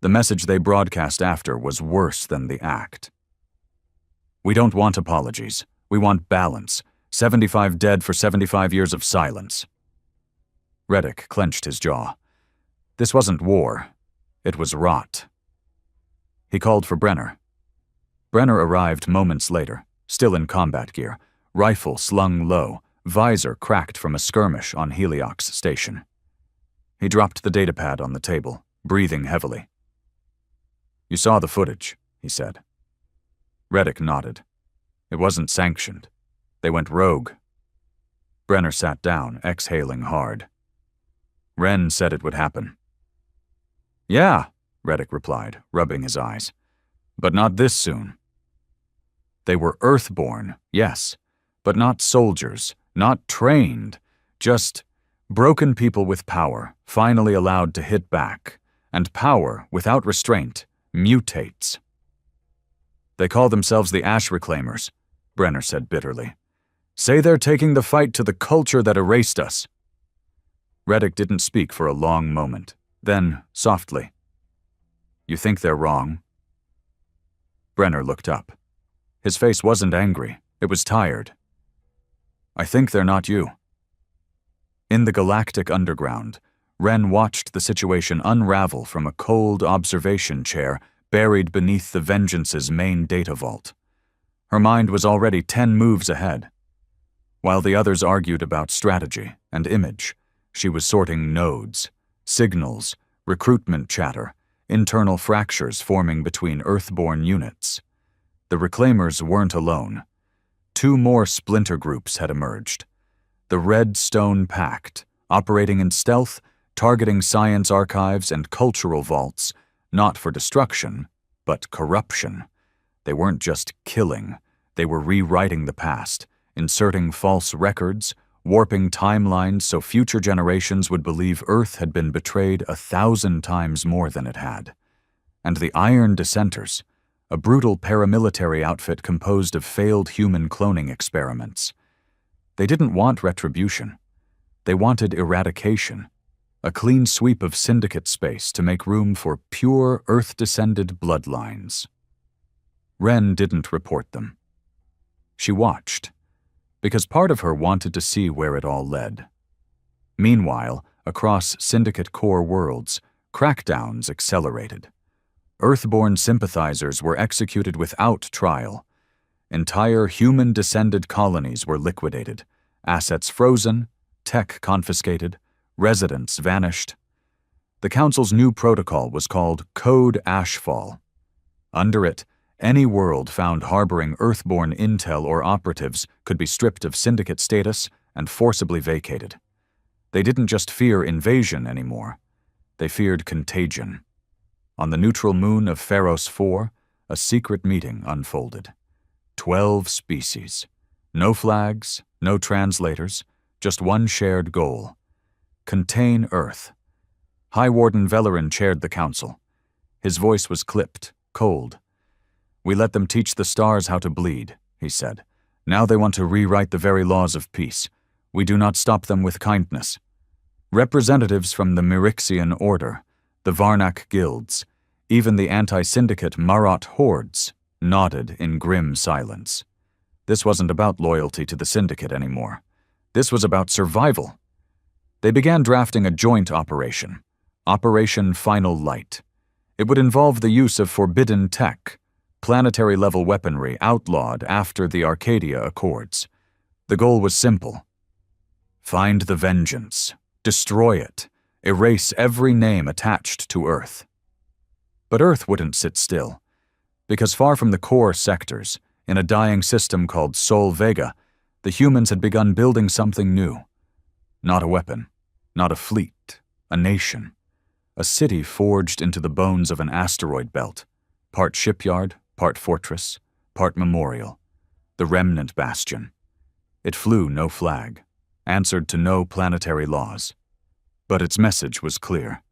A: The message they broadcast after was worse than the act. We don't want apologies. We want balance. 75 dead for 75 years of silence. Reddick clenched his jaw. This wasn't war. It was rot. He called for Brenner. Brenner arrived moments later, still in combat gear, rifle slung low, visor cracked from a skirmish on Heliox station. He dropped the datapad on the table, breathing heavily. "You saw the footage," he said. Reddick nodded. "It wasn't sanctioned. They went rogue." Brenner sat down, exhaling hard. "Wren said it would happen." "Yeah," Reddick replied, rubbing his eyes. "But not this soon." They were Earthborn, yes, but not soldiers, not trained, just broken people with power, finally allowed to hit back, and power, without restraint, mutates. "They call themselves the Ash Reclaimers," Brenner said bitterly. "Say they're taking the fight to the culture that erased us." Reddick didn't speak for a long moment. Then, softly, "You think they're wrong?" Brenner looked up. His face wasn't angry, it was tired. "I think they're not you." In the Galactic underground, Wren watched the situation unravel from a cold observation chair buried beneath the Vengeance's main data vault. Her mind was already 10 moves ahead. While the others argued about strategy and image, she was sorting nodes, signals, recruitment chatter, internal fractures forming between Earthborn units. The Reclaimers weren't alone. 2 more splinter groups had emerged. The Red Stone Pact, operating in stealth, targeting science archives and cultural vaults, not for destruction, but corruption. They weren't just killing, they were rewriting the past, inserting false records, warping timelines so future generations would believe Earth had been betrayed 1,000 times more than it had. And the Iron Dissenters, a brutal paramilitary outfit composed of failed human cloning experiments. They didn't want retribution. They wanted eradication, a clean sweep of Syndicate space to make room for pure Earth-descended bloodlines. Wren didn't report them. She watched, because part of her wanted to see where it all led. Meanwhile, across Syndicate core worlds, crackdowns accelerated. Earthborn sympathizers were executed without trial. Entire human-descended colonies were liquidated, assets frozen, tech confiscated, residents vanished. The Council's new protocol was called Code Ashfall. Under it, any world found harboring Earthborn intel or operatives could be stripped of Syndicate status and forcibly vacated. They didn't just fear invasion anymore. They feared contagion. On the neutral moon of Pharos 4, a secret meeting unfolded. 12 species. No flags, no translators, just one shared goal. Contain Earth. High Warden Velerin chaired the council. His voice was clipped, cold. "We let them teach the stars how to bleed," he said. "Now they want to rewrite the very laws of peace. We do not stop them with kindness." Representatives from the Myrixian Order, the Varnak guilds, even the anti-syndicate Marot hordes, nodded in grim silence. This wasn't about loyalty to the Syndicate anymore. This was about survival. They began drafting a joint operation, Operation Final Light. It would involve the use of forbidden tech, planetary-level weaponry outlawed after the Arcadia Accords. The goal was simple. Find the Vengeance, destroy it, erase every name attached to Earth. But Earth wouldn't sit still, because far from the core sectors, in a dying system called Sol Vega, the humans had begun building something new. Not a weapon, not a fleet, a nation. A city forged into the bones of an asteroid belt, part shipyard, part fortress, part memorial, the remnant bastion. It flew no flag, answered to no planetary laws. But its message was clear.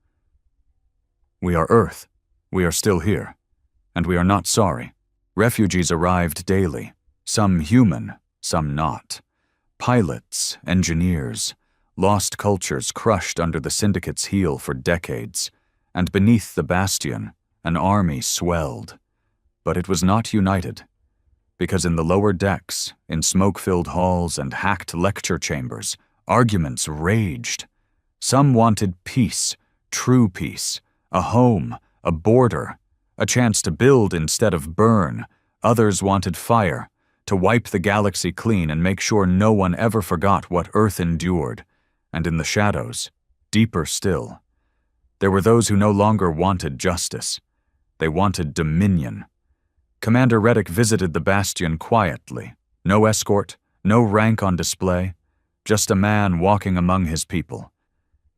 A: We are Earth. We are still here. And we are not sorry. Refugees arrived daily, some human, some not. Pilots, engineers, lost cultures crushed under the Syndicate's heel for decades, and beneath the bastion, an army swelled. But it was not united, because in the lower decks, in smoke-filled halls and hacked lecture chambers, arguments raged. Some wanted peace, true peace, a home, a border, a chance to build instead of burn. Others wanted fire, to wipe the galaxy clean and make sure no one ever forgot what Earth endured. And in the shadows, deeper still, there were those who no longer wanted justice. They wanted dominion. Commander Reddick visited the bastion quietly. No escort, no rank on display, just a man walking among his people.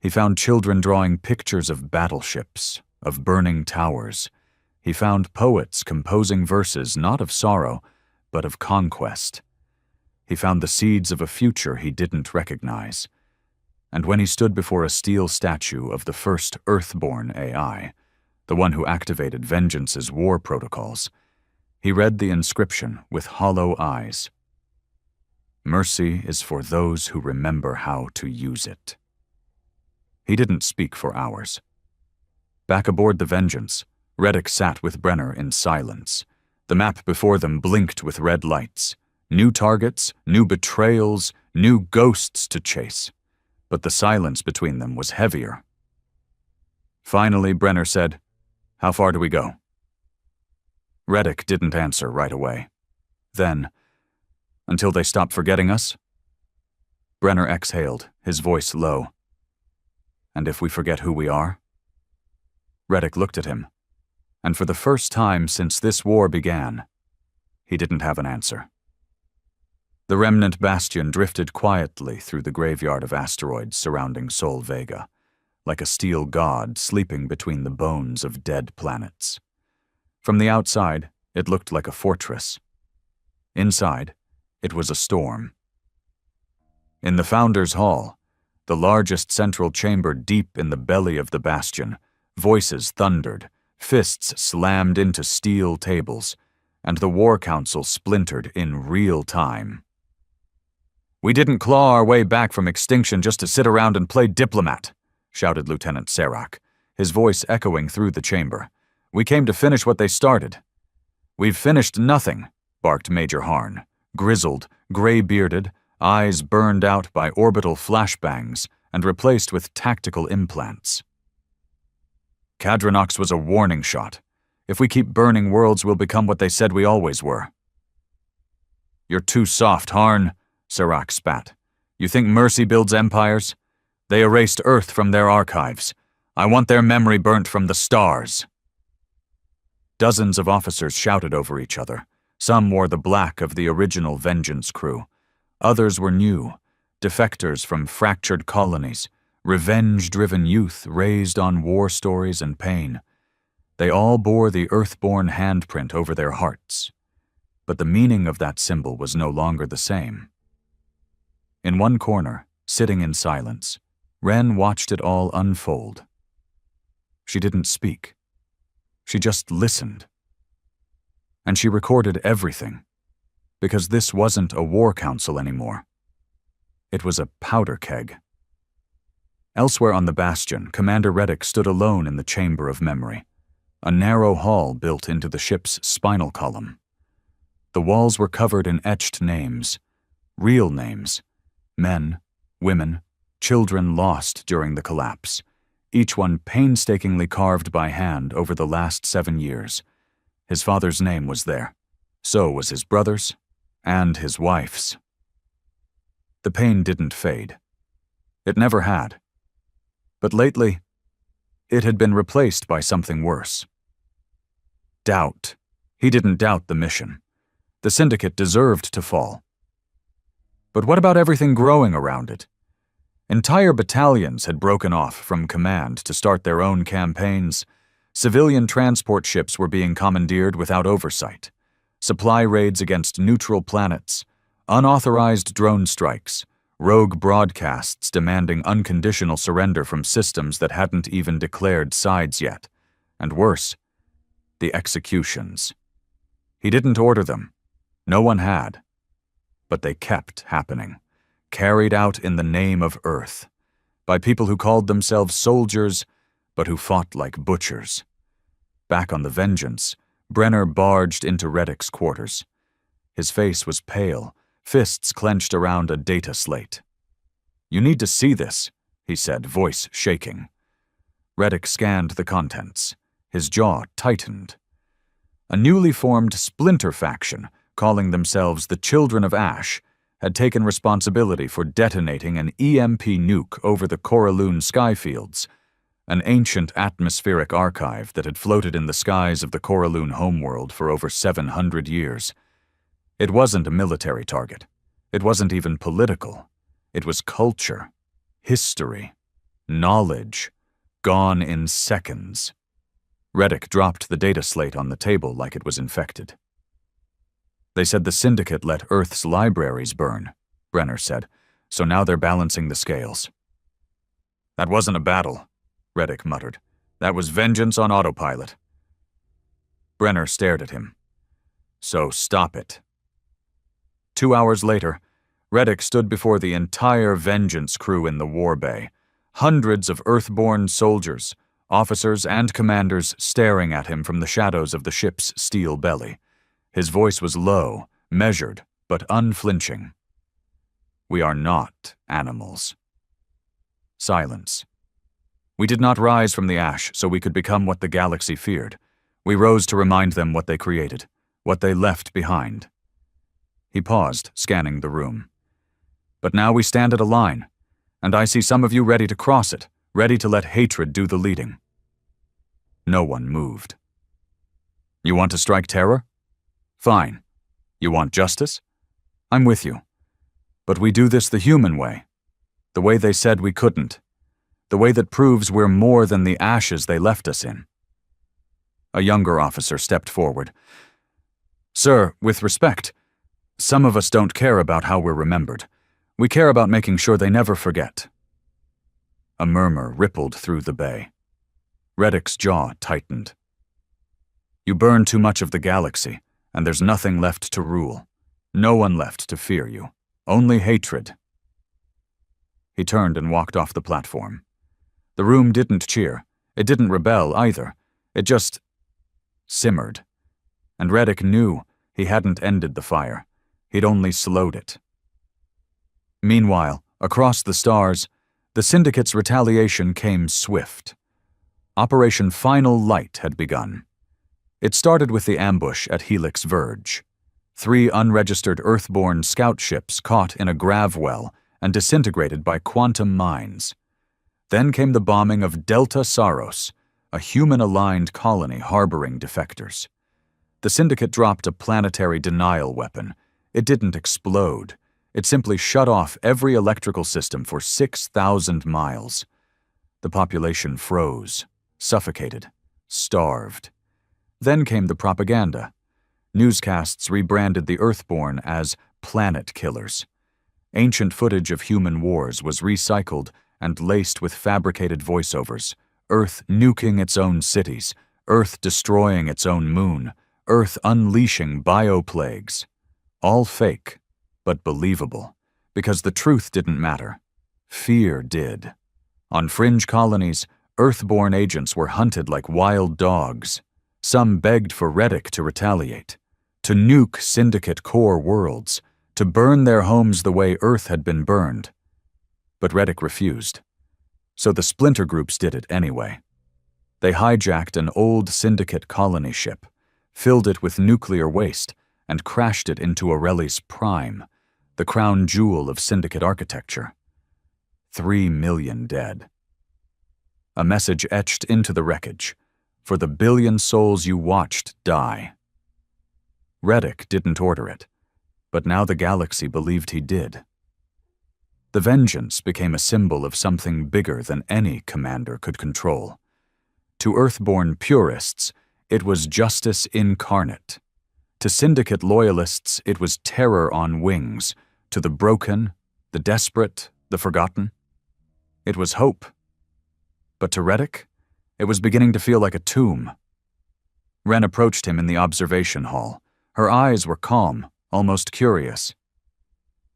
A: He found children drawing pictures of battleships, of burning towers. He found poets composing verses not of sorrow, but of conquest. He found the seeds of a future he didn't recognize. And when he stood before a steel statue of the first Earthborn AI, the one who activated Vengeance's war protocols, he read the inscription with hollow eyes. Mercy is for those who remember how to use it. He didn't speak for hours. Back aboard the Vengeance, Reddick sat with Brenner in silence. The map before them blinked with red lights. New targets, new betrayals, new ghosts to chase. But the silence between them was heavier. Finally, Brenner said, "How far do we go?" Reddick didn't answer right away. Then, "Until they stop forgetting us?" Brenner exhaled, his voice low. "And if we forget who we are?" Reddick looked at him, and for the first time since this war began, he didn't have an answer. The remnant bastion drifted quietly through the graveyard of asteroids surrounding Sol Vega, like a steel god sleeping between the bones of dead planets. From the outside, it looked like a fortress. Inside, it was a storm. In the Founders' Hall, the largest central chamber deep in the belly of the bastion, voices thundered, fists slammed into steel tables, and the War Council splintered in real time. "We didn't claw our way back from extinction just to sit around and play diplomat," shouted Lieutenant Serac, his voice echoing through the chamber. "We came to finish what they started." "We've finished nothing," barked Major Harn, grizzled, gray-bearded, eyes burned out by orbital flashbangs and replaced with tactical implants. "Cadronox was a warning shot. If we keep burning worlds, we'll become what they said we always were." "You're too soft, Harn," Serac spat. "You think mercy builds empires? They erased Earth from their archives. I want their memory burnt from the stars." Dozens of officers shouted over each other. Some wore the black of the original Vengeance crew. Others were new, defectors from fractured colonies, revenge-driven youth raised on war stories and pain. They all bore the Earthborn handprint over their hearts. But the meaning of that symbol was no longer the same. In one corner, sitting in silence, Wren watched it all unfold. She didn't speak. She just listened. And she recorded everything, because this wasn't a war council anymore. It was a powder keg. Elsewhere on the bastion, Commander Reddick stood alone in the chamber of memory, a narrow hall built into the ship's spinal column. The walls were covered in etched names, real names, men, women, children lost during the collapse, each one painstakingly carved by hand over the last 7 years. His father's name was there. So was his brother's and his wife's. The pain didn't fade. It never had. But lately, it had been replaced by something worse. Doubt. He didn't doubt the mission. The Syndicate deserved to fall. But what about everything growing around it? Entire battalions had broken off from command to start their own campaigns. Civilian transport ships were being commandeered without oversight. Supply raids against neutral planets, unauthorized drone strikes, rogue broadcasts demanding unconditional surrender from systems that hadn't even declared sides yet. And worse, the executions. He didn't order them. No one had. But they kept happening, carried out in the name of Earth, by people who called themselves soldiers, but who fought like butchers. Back on the Vengeance, Brenner barged into Reddick's quarters. His face was pale, fists clenched around a data slate. "You need to see this," he said, voice shaking. Reddick scanned the contents. His jaw tightened. A newly formed splinter faction, calling themselves the Children of Ash, had taken responsibility for detonating an EMP nuke over the Coralune skyfields, an ancient atmospheric archive that had floated in the skies of the Coralune homeworld for over 700 years. It wasn't a military target. It wasn't even political. It was culture, history, knowledge, gone in seconds. Reddick dropped the data slate on the table like it was infected. They said the Syndicate let Earth's libraries burn, Brenner said, so now they're balancing the scales. That wasn't a battle, Reddick muttered. That was vengeance on autopilot. Brenner stared at him. So stop it. 2 hours later, Reddick stood before the entire Vengeance crew in the war bay, hundreds of Earthborn soldiers, officers and commanders staring at him from the shadows of the ship's steel belly. His voice was low, measured, but unflinching. We are not animals. Silence. We did not rise from the ash so we could become what the galaxy feared. We rose to remind them what they created, what they left behind. He paused, scanning the room. But now we stand at a line, and I see some of you ready to cross it, ready to let hatred do the leading. No one moved. You want to strike terror? Fine. You want justice? I'm with you. But we do this the human way, the way they said we couldn't, the way that proves we're more than the ashes they left us in. A younger officer stepped forward. Sir, with respect, some of us don't care about how we're remembered. We care about making sure they never forget. A murmur rippled through the bay. Reddick's jaw tightened. You burn too much of the galaxy, and there's nothing left to rule. No one left to fear you. Only hatred. He turned and walked off the platform. The room didn't cheer. It didn't rebel either. It just simmered. And Reddick knew he hadn't ended the fire. He'd only slowed it. Meanwhile, across the stars, the Syndicate's retaliation came swift. Operation Final Light had begun. It started with the ambush at Helix Verge. 3 unregistered Earthborn scout ships caught in a grav well and disintegrated by quantum mines. Then came the bombing of Delta Saros, a human-aligned colony harboring defectors. The Syndicate dropped a planetary denial weapon. It didn't explode. It simply shut off every electrical system for 6,000 miles. The population froze, suffocated, starved. Then came the propaganda. Newscasts rebranded the Earthborn as planet killers. Ancient footage of human wars was recycled and laced with fabricated voiceovers. Earth nuking its own cities, Earth destroying its own moon, Earth unleashing bioplagues. All fake, but believable, because the truth didn't matter. Fear did. On fringe colonies, Earthborn agents were hunted like wild dogs. Some begged for Reddick to retaliate, to nuke Syndicate core worlds, to burn their homes the way Earth had been burned. But Reddick refused. So the splinter groups did it anyway. They hijacked an old Syndicate colony ship, filled it with nuclear waste, and crashed it into Aureli's Prime, the crown jewel of Syndicate architecture. 3 million dead. A message etched into the wreckage. For the billion souls you watched die. Reddick didn't order it, but now the galaxy believed he did. The Vengeance became a symbol of something bigger than any commander could control. To Earthborn purists, it was justice incarnate. To Syndicate loyalists, it was terror on wings. To the broken, the desperate, the forgotten, it was hope. But to Reddick, it was beginning to feel like a tomb. Wren approached him in the observation hall. Her eyes were calm, almost curious.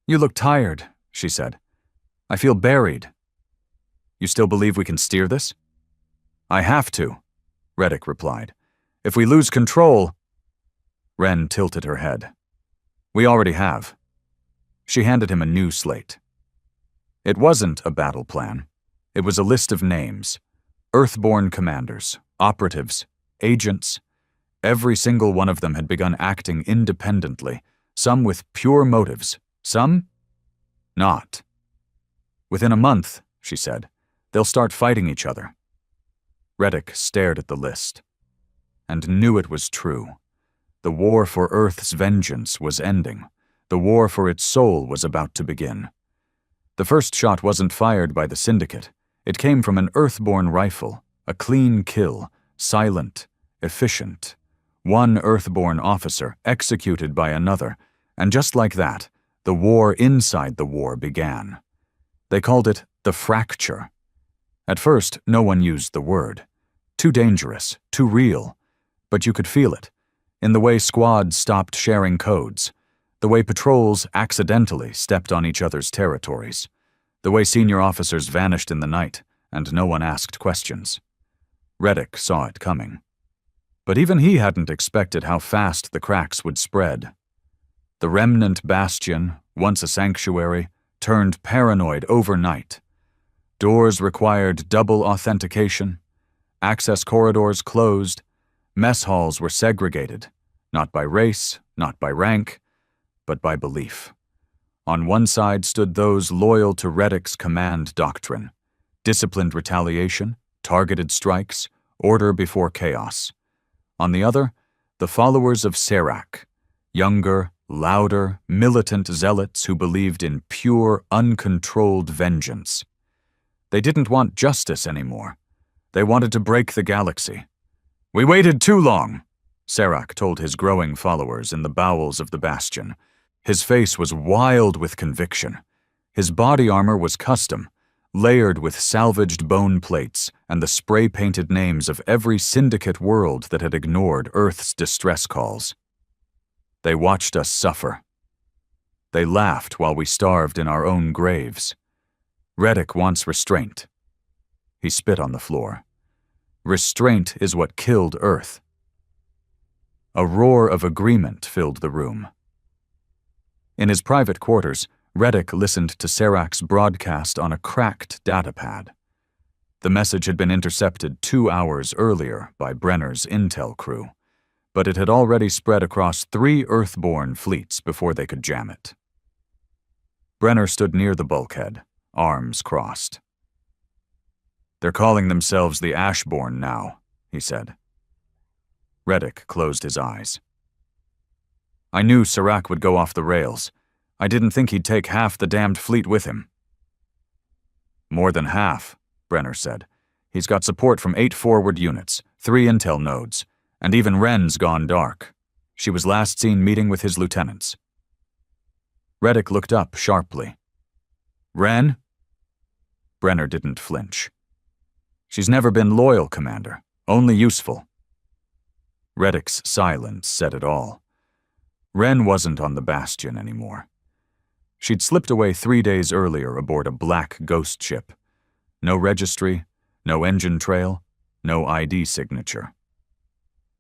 A: You look tired, she said. I feel buried. You still believe we can steer this? I have to, Reddick replied. If we lose control... Wren tilted her head. We already have. She handed him a new slate. It wasn't a battle plan. It was a list of names. Earthborn commanders, operatives, agents. Every single one of them had begun acting independently, some with pure motives, some not. Within a month, she said, they'll start fighting each other. Reddick stared at the list and knew it was true. The war for Earth's vengeance was ending. The war for its soul was about to begin. The first shot wasn't fired by the Syndicate. It came from an Earthborn rifle, a clean kill, silent, efficient. One Earthborn officer executed by another, and just like that, the war inside the war began. They called it the fracture. At first, no one used the word. Too dangerous, too real. But you could feel it, in the way squads stopped sharing codes, the way patrols accidentally stepped on each other's territories, the way senior officers vanished in the night and no one asked questions. Reddick saw it coming. But even he hadn't expected how fast the cracks would spread. The remnant bastion, once a sanctuary, turned paranoid overnight. Doors required double authentication, access corridors closed, mess halls were segregated, not by race, not by rank, but by belief. On one side stood those loyal to Reddick's command doctrine, disciplined retaliation, targeted strikes, order before chaos. On the other, the followers of Serac, younger, louder, militant zealots who believed in pure, uncontrolled vengeance. They didn't want justice anymore. They wanted to break the galaxy. "We waited too long," Serac told his growing followers in the bowels of the bastion. His face was wild with conviction. His body armor was custom, layered with salvaged bone plates and the spray-painted names of every Syndicate world that had ignored Earth's distress calls. They watched us suffer. They laughed while we starved in our own graves. Reddick wants restraint. He spit on the floor. Restraint is what killed Earth. A roar of agreement filled the room. In his private quarters, Reddick listened to Serac's broadcast on a cracked datapad. The message had been intercepted 2 hours earlier by Brenner's intel crew, but it had already spread across 3 Earthborn fleets before they could jam it. Brenner stood near the bulkhead, arms crossed. "They're calling themselves the Ashborn now," he said. Reddick closed his eyes. "I knew Serac would go off the rails. I didn't think he'd take half the damned fleet with him." "More than half," Brenner said. "He's got support from 8 forward units, 3 intel nodes, and even Wren's gone dark. She was last seen meeting with his lieutenants." Reddick looked up sharply. "Wren?" Brenner didn't flinch. "She's never been loyal, Commander. Only useful." Reddick's silence said it all. Wren wasn't on the bastion anymore. She'd slipped away 3 days earlier aboard a black ghost ship. No registry, no engine trail, no ID signature.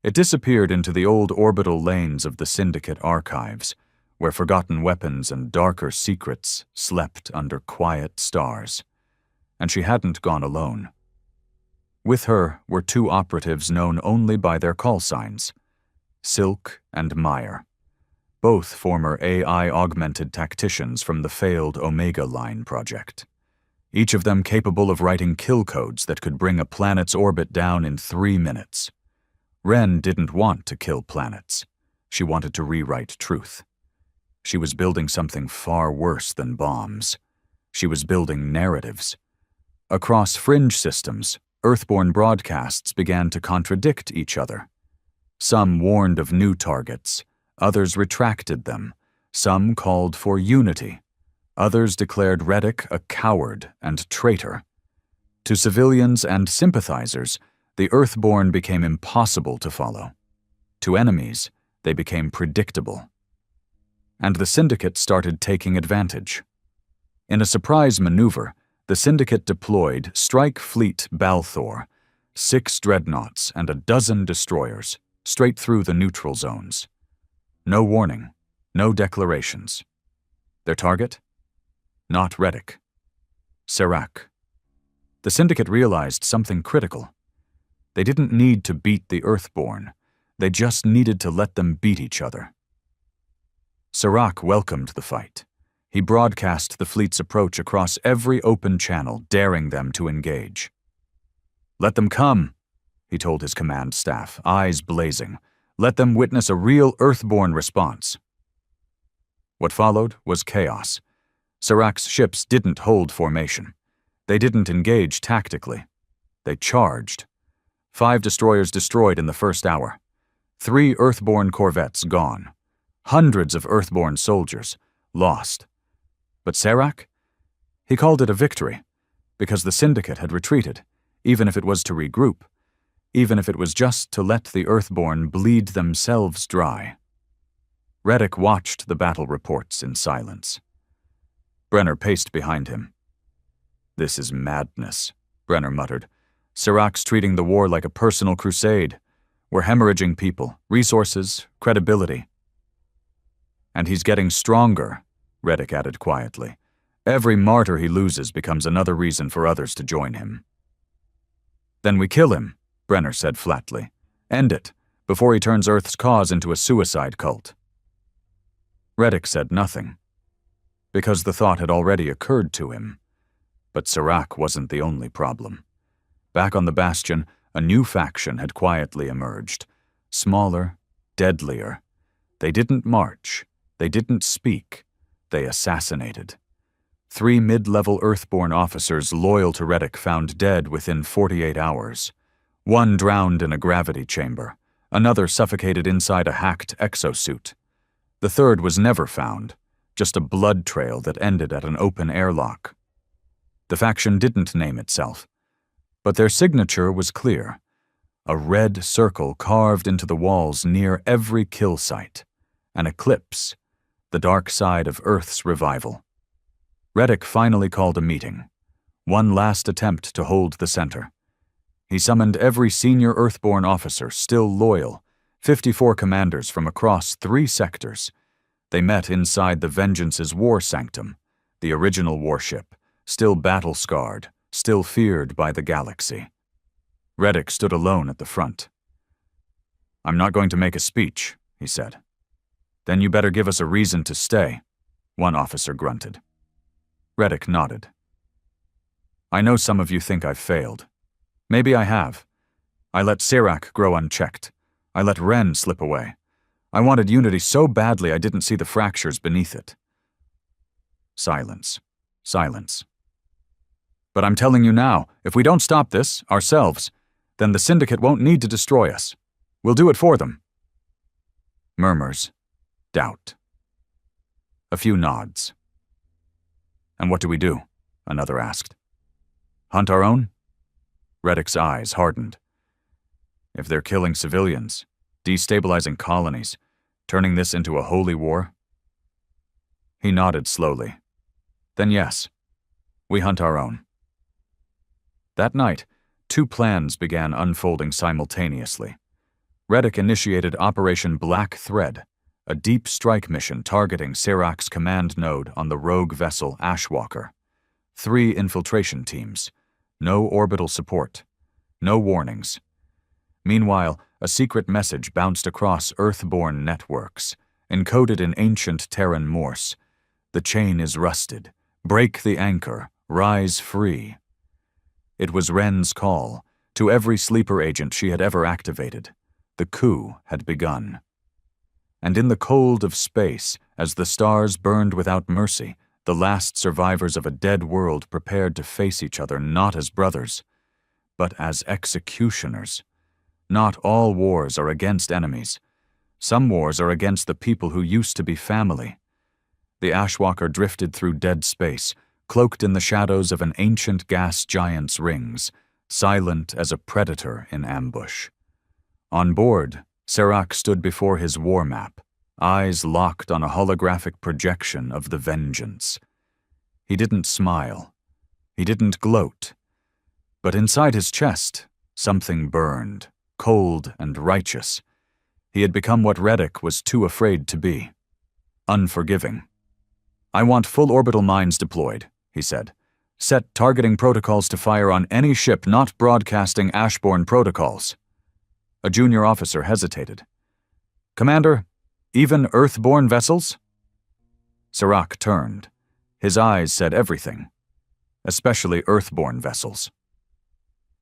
A: It disappeared into the old orbital lanes of the Syndicate archives, where forgotten weapons and darker secrets slept under quiet stars. And she hadn't gone alone. With her were 2 operatives known only by their call signs, Silk and Meyer, both former AI-augmented tacticians from the failed Omega Line project, each of them capable of writing kill codes that could bring a planet's orbit down in 3 minutes. Wren didn't want to kill planets. She wanted to rewrite truth. She was building something far worse than bombs. She was building narratives. Across fringe systems, Earthborn broadcasts began to contradict each other. Some warned of new targets, others retracted them, some called for unity, others declared Reddick a coward and traitor. To civilians and sympathizers, the Earthborn became impossible to follow. To enemies, they became predictable. And the Syndicate started taking advantage. In a surprise maneuver, the Syndicate deployed Strike Fleet Balthor, 6 dreadnoughts and a dozen destroyers, straight through the neutral zones. No warning, no declarations. Their target? Not Reddick. Serac. The Syndicate realized something critical. They didn't need to beat the Earthborn. They just needed to let them beat each other. Serac welcomed the fight. He broadcast the fleet's approach across every open channel, daring them to engage. "Let them come," he told his command staff, eyes blazing. "Let them witness a real Earthborn response." What followed was chaos. Serac's ships didn't hold formation. They didn't engage tactically. They charged. 5 destroyers destroyed in the first hour. 3 Earthborn corvettes gone. Hundreds of Earthborn soldiers lost. But Serac? He called it a victory, because the Syndicate had retreated, even if it was to regroup, even if it was just to let the Earthborn bleed themselves dry. Reddick watched the battle reports in silence. Brenner paced behind him. "This is madness," Brenner muttered. "Serac's treating the war like a personal crusade. We're hemorrhaging people, resources, credibility." "And he's getting stronger," Reddick added quietly. "Every martyr he loses becomes another reason for others to join him." "Then we kill him," Brenner said flatly. "End it, before he turns Earth's cause into a suicide cult." Reddick said nothing, because the thought had already occurred to him. But Serac wasn't the only problem. Back on the Bastion, a new faction had quietly emerged. Smaller, deadlier. They didn't march. They didn't speak. They assassinated. 3 mid-level Earthborn officers loyal to Reddick found dead within 48 hours. 1 drowned in a gravity chamber. Another suffocated inside a hacked exosuit. The 3rd was never found, just a blood trail that ended at an open airlock. The faction didn't name itself, but their signature was clear. A red circle carved into the walls near every kill site. An eclipse, the dark side of Earth's revival. Reddick finally called a meeting. One last attempt to hold the center. He summoned every senior Earthborn officer still loyal, 54 commanders from across 3 sectors. They met inside the Vengeance's war sanctum, the original warship, still battle-scarred, still feared by the galaxy. Reddick stood alone at the front. "I'm not going to make a speech," he said. "Then you better give us a reason to stay," one officer grunted. Reddick nodded. "I know some of you think I've failed. Maybe I have. I let Serac grow unchecked. I let Ren slip away. I wanted unity so badly I didn't see the fractures beneath it." Silence. Silence. "But I'm telling you now, if we don't stop this, ourselves, then the Syndicate won't need to destroy us. We'll do it for them." Murmurs. Doubt. A few nods. "And what do we do?" another asked. "Hunt our own?" Reddick's eyes hardened. "If they're killing civilians, destabilizing colonies, turning this into a holy war?" He nodded slowly. "Then yes, we hunt our own." That night, 2 plans began unfolding simultaneously. Reddick initiated Operation Black Thread, a deep strike mission targeting Serac's command node on the rogue vessel Ashwalker. 3 infiltration teams. No orbital support. No warnings. Meanwhile, a secret message bounced across Earthborn networks, encoded in ancient Terran Morse. "The chain is rusted. Break the anchor. Rise free." It was Ren's call, to every sleeper agent she had ever activated. The coup had begun. And in the cold of space, as the stars burned without mercy, the last survivors of a dead world prepared to face each other not as brothers, but as executioners. Not all wars are against enemies. Some wars are against the people who used to be family. The Ashwalker drifted through dead space, cloaked in the shadows of an ancient gas giant's rings, silent as a predator in ambush. On board, Serac stood before his war map, eyes locked on a holographic projection of the Vengeance. He didn't smile. He didn't gloat. But inside his chest, something burned, cold and righteous. He had become what Reddick was too afraid to be. Unforgiving. "I want full orbital mines deployed," he said. "Set targeting protocols to fire on any ship not broadcasting Ashborn protocols." A junior officer hesitated. "Commander, even Earthborn vessels?" Serac turned. His eyes said everything, especially Earthborn vessels.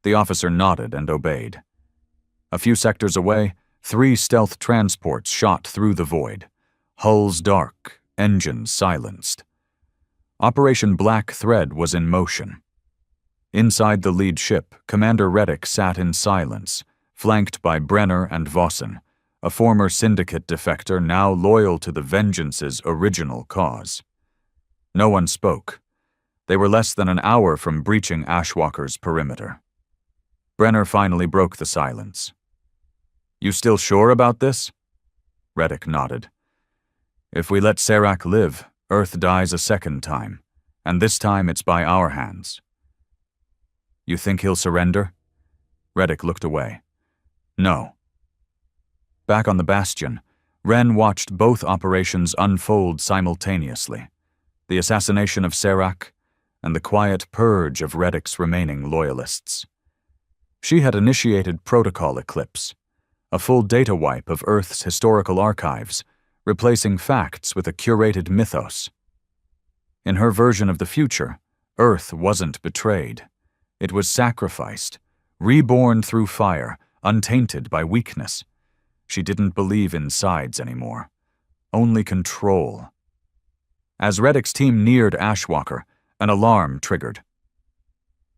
A: The officer nodded and obeyed. A few sectors away, 3 stealth transports shot through the void, hulls dark, engines silenced. Operation Black Thread was in motion. Inside the lead ship, Commander Reddick sat in silence, flanked by Brenner and Vossen, a former Syndicate defector now loyal to the Vengeance's original cause. No one spoke. They were less than an hour from breaching Ashwalker's perimeter. Brenner finally broke the silence. "You still sure about this?" Reddick nodded. "If we let Serac live, Earth dies a second time, and this time it's by our hands." "You think he'll surrender?" Reddick looked away. "No." Back on the Bastion, Wren watched both operations unfold simultaneously, the assassination of Serac and the quiet purge of Reddick's remaining loyalists. She had initiated Protocol Eclipse, a full data wipe of Earth's historical archives, replacing facts with a curated mythos. In her version of the future, Earth wasn't betrayed. It was sacrificed, reborn through fire, untainted by weakness. She didn't believe in sides anymore, only control. As Reddick's team neared Ashwalker, an alarm triggered.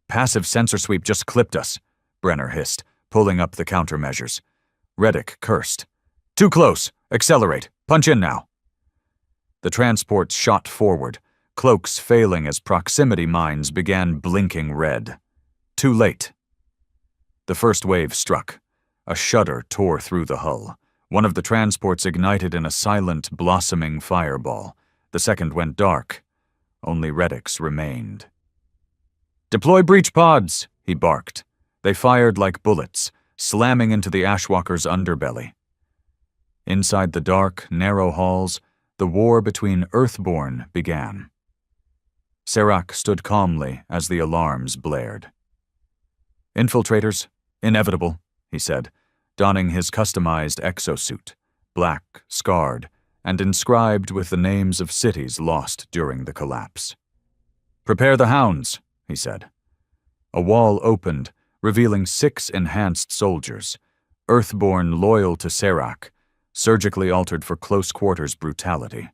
A: "Passive sensor sweep just clipped us," Brenner hissed, pulling up the countermeasures. Reddick cursed. "Too close! Accelerate! Punch in now!" The transports shot forward, cloaks failing as proximity mines began blinking red. Too late. The first wave struck. A shudder tore through the hull. One of the transports ignited in a silent, blossoming fireball. The second went dark. Only Reddick's remained. "Deploy breach pods!" he barked. They fired like bullets, slamming into the Ashwalker's underbelly. Inside the dark, narrow halls, the war between Earthborn began. Serac stood calmly as the alarms blared. "Infiltrators, inevitable," he said, donning his customized exosuit, black, scarred, and inscribed with the names of cities lost during the collapse. "Prepare the hounds," he said. A wall opened, revealing 6 enhanced soldiers, Earthborn loyal to Serac, surgically altered for close-quarters brutality.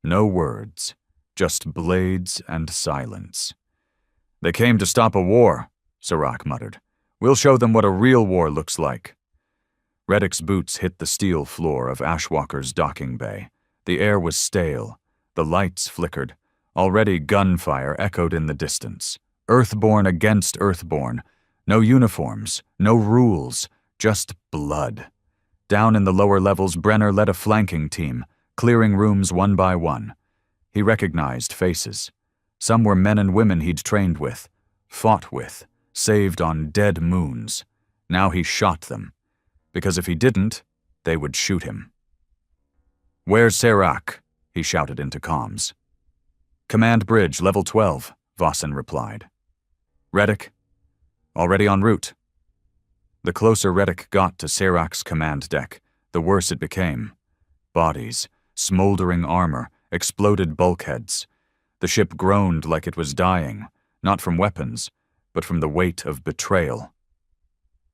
A: No words, just blades and silence. "They came to stop a war," Serac muttered. "We'll show them what a real war looks like." Reddick's boots hit the steel floor of Ashwalker's docking bay. The air was stale. The lights flickered. Already gunfire echoed in the distance. Earthborn against Earthborn. No uniforms, no rules, just blood. Down in the lower levels, Brenner led a flanking team, clearing rooms one by one. He recognized faces. Some were men and women he'd trained with, fought with, saved on dead moons. Now he shot them, because if he didn't, they would shoot him. "Where's Serac?" he shouted into comms. "Command bridge, level 12, Vossen replied. "Reddick?" "Already en route." The closer Reddick got to Serac's command deck, the worse it became. Bodies, smoldering armor, exploded bulkheads. The ship groaned like it was dying, not from weapons, but from the weight of betrayal.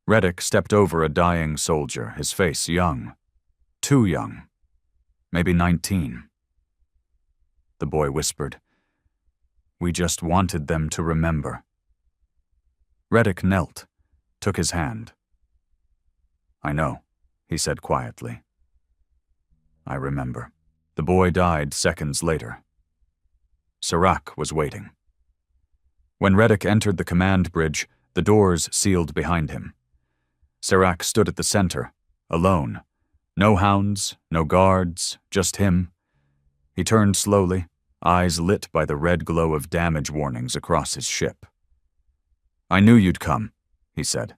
A: Reddick stepped over a dying soldier, his face young. Too young. Maybe 19. The boy whispered, "We just wanted them to remember." Reddick knelt, took his hand. "I know," he said quietly. "I remember." The boy died seconds later. Serac was waiting. When Reddick entered the command bridge, the doors sealed behind him. Serac stood at the center, alone. No hounds, no guards, just him. He turned slowly, eyes lit by the red glow of damage warnings across his ship. "I knew you'd come," he said.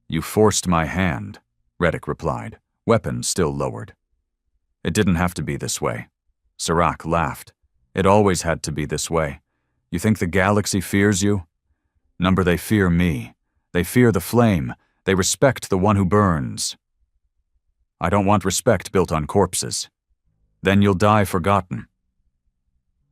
A: "You forced my hand," Reddick replied, weapon still lowered. "It didn't have to be this way." Serac laughed. "It always had to be this way. You think the galaxy fears you? Number, they fear me. They fear the flame. They respect the one who burns. I don't want respect built on corpses. Then you'll die forgotten.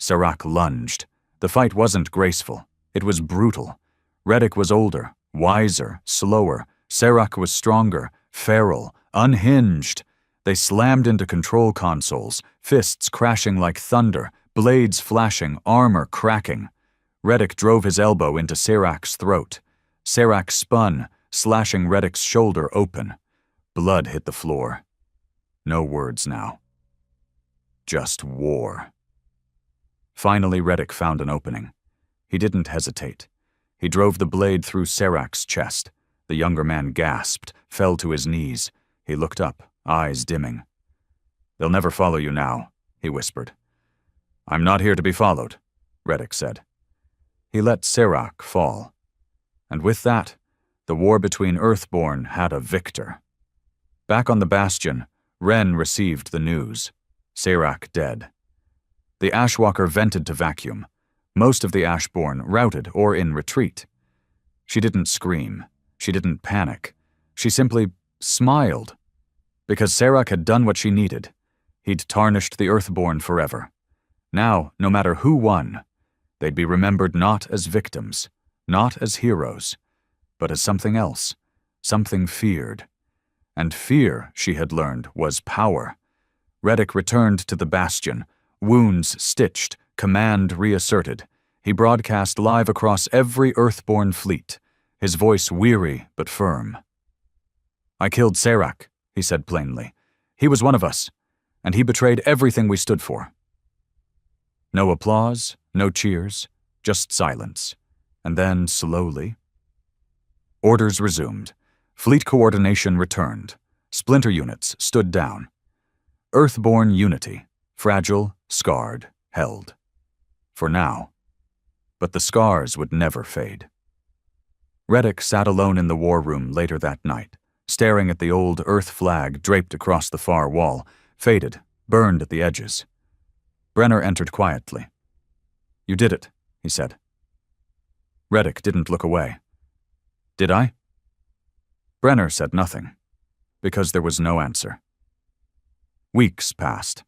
A: Serac lunged. The fight wasn't graceful. It was brutal. Reddick was older, wiser, slower. Serac was stronger, feral, unhinged. They slammed into control consoles, fists crashing like thunder, blades flashing, armor cracking. Reddick drove his elbow into Serac's throat. Serac spun, slashing Reddick's shoulder open. Blood hit the floor. No words now. Just war. Finally, Reddick found an opening. He didn't hesitate. He drove the blade through Serac's chest. The younger man gasped, fell to his knees. He looked up, eyes dimming. "They'll never follow you now," he whispered. "I'm not here to be followed," Reddick said. He let Serac fall. And with that, the war between Earthborn had a victor. Back on the Bastion, Ren received the news. Serac dead. The Ashwalker vented to vacuum. Most of the Ashborn routed or in retreat. She didn't scream. She didn't panic. She simply smiled. Because Serac had done what she needed. He'd tarnished the Earthborn forever. Now, no matter who won, they'd be remembered not as victims, not as heroes, but as something else, something feared. And fear, she had learned, was power. Reddick returned to the Bastion, wounds stitched, command reasserted. He broadcast live across every Earthborn fleet, his voice weary but firm. "I killed Serac," he said plainly. "He was one of us, and he betrayed everything we stood for." No applause, no cheers, just silence. And then, slowly, orders resumed. Fleet coordination returned. Splinter units stood down. Earthborn unity, fragile, scarred, held. For now. But the scars would never fade. Reddick sat alone in the war room later that night, staring at the old Earth flag draped across the far wall, faded, burned at the edges. Brenner entered quietly. "You did it," he said. Reddick didn't look away. "Did I?" Brenner said nothing, because there was no answer. Weeks passed.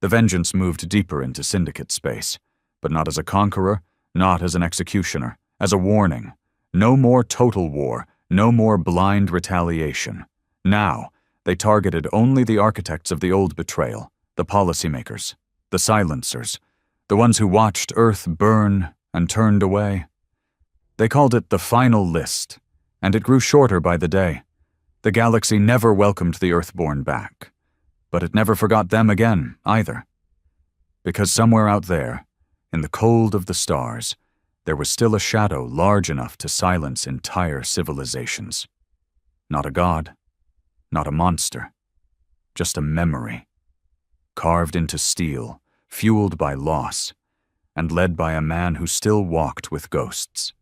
A: The Vengeance moved deeper into Syndicate space, but not as a conqueror, not as an executioner, as a warning. No more total war, no more blind retaliation. Now, they targeted only the architects of the old betrayal, the policymakers, the silencers, the ones who watched Earth burn and turned away. They called it the final list, and it grew shorter by the day. The galaxy never welcomed the Earthborn back, but it never forgot them again, either. Because somewhere out there, in the cold of the stars, there was still a shadow large enough to silence entire civilizations. Not a god, not a monster, just a memory, carved into steel, fueled by loss, and led by a man who still walked with ghosts.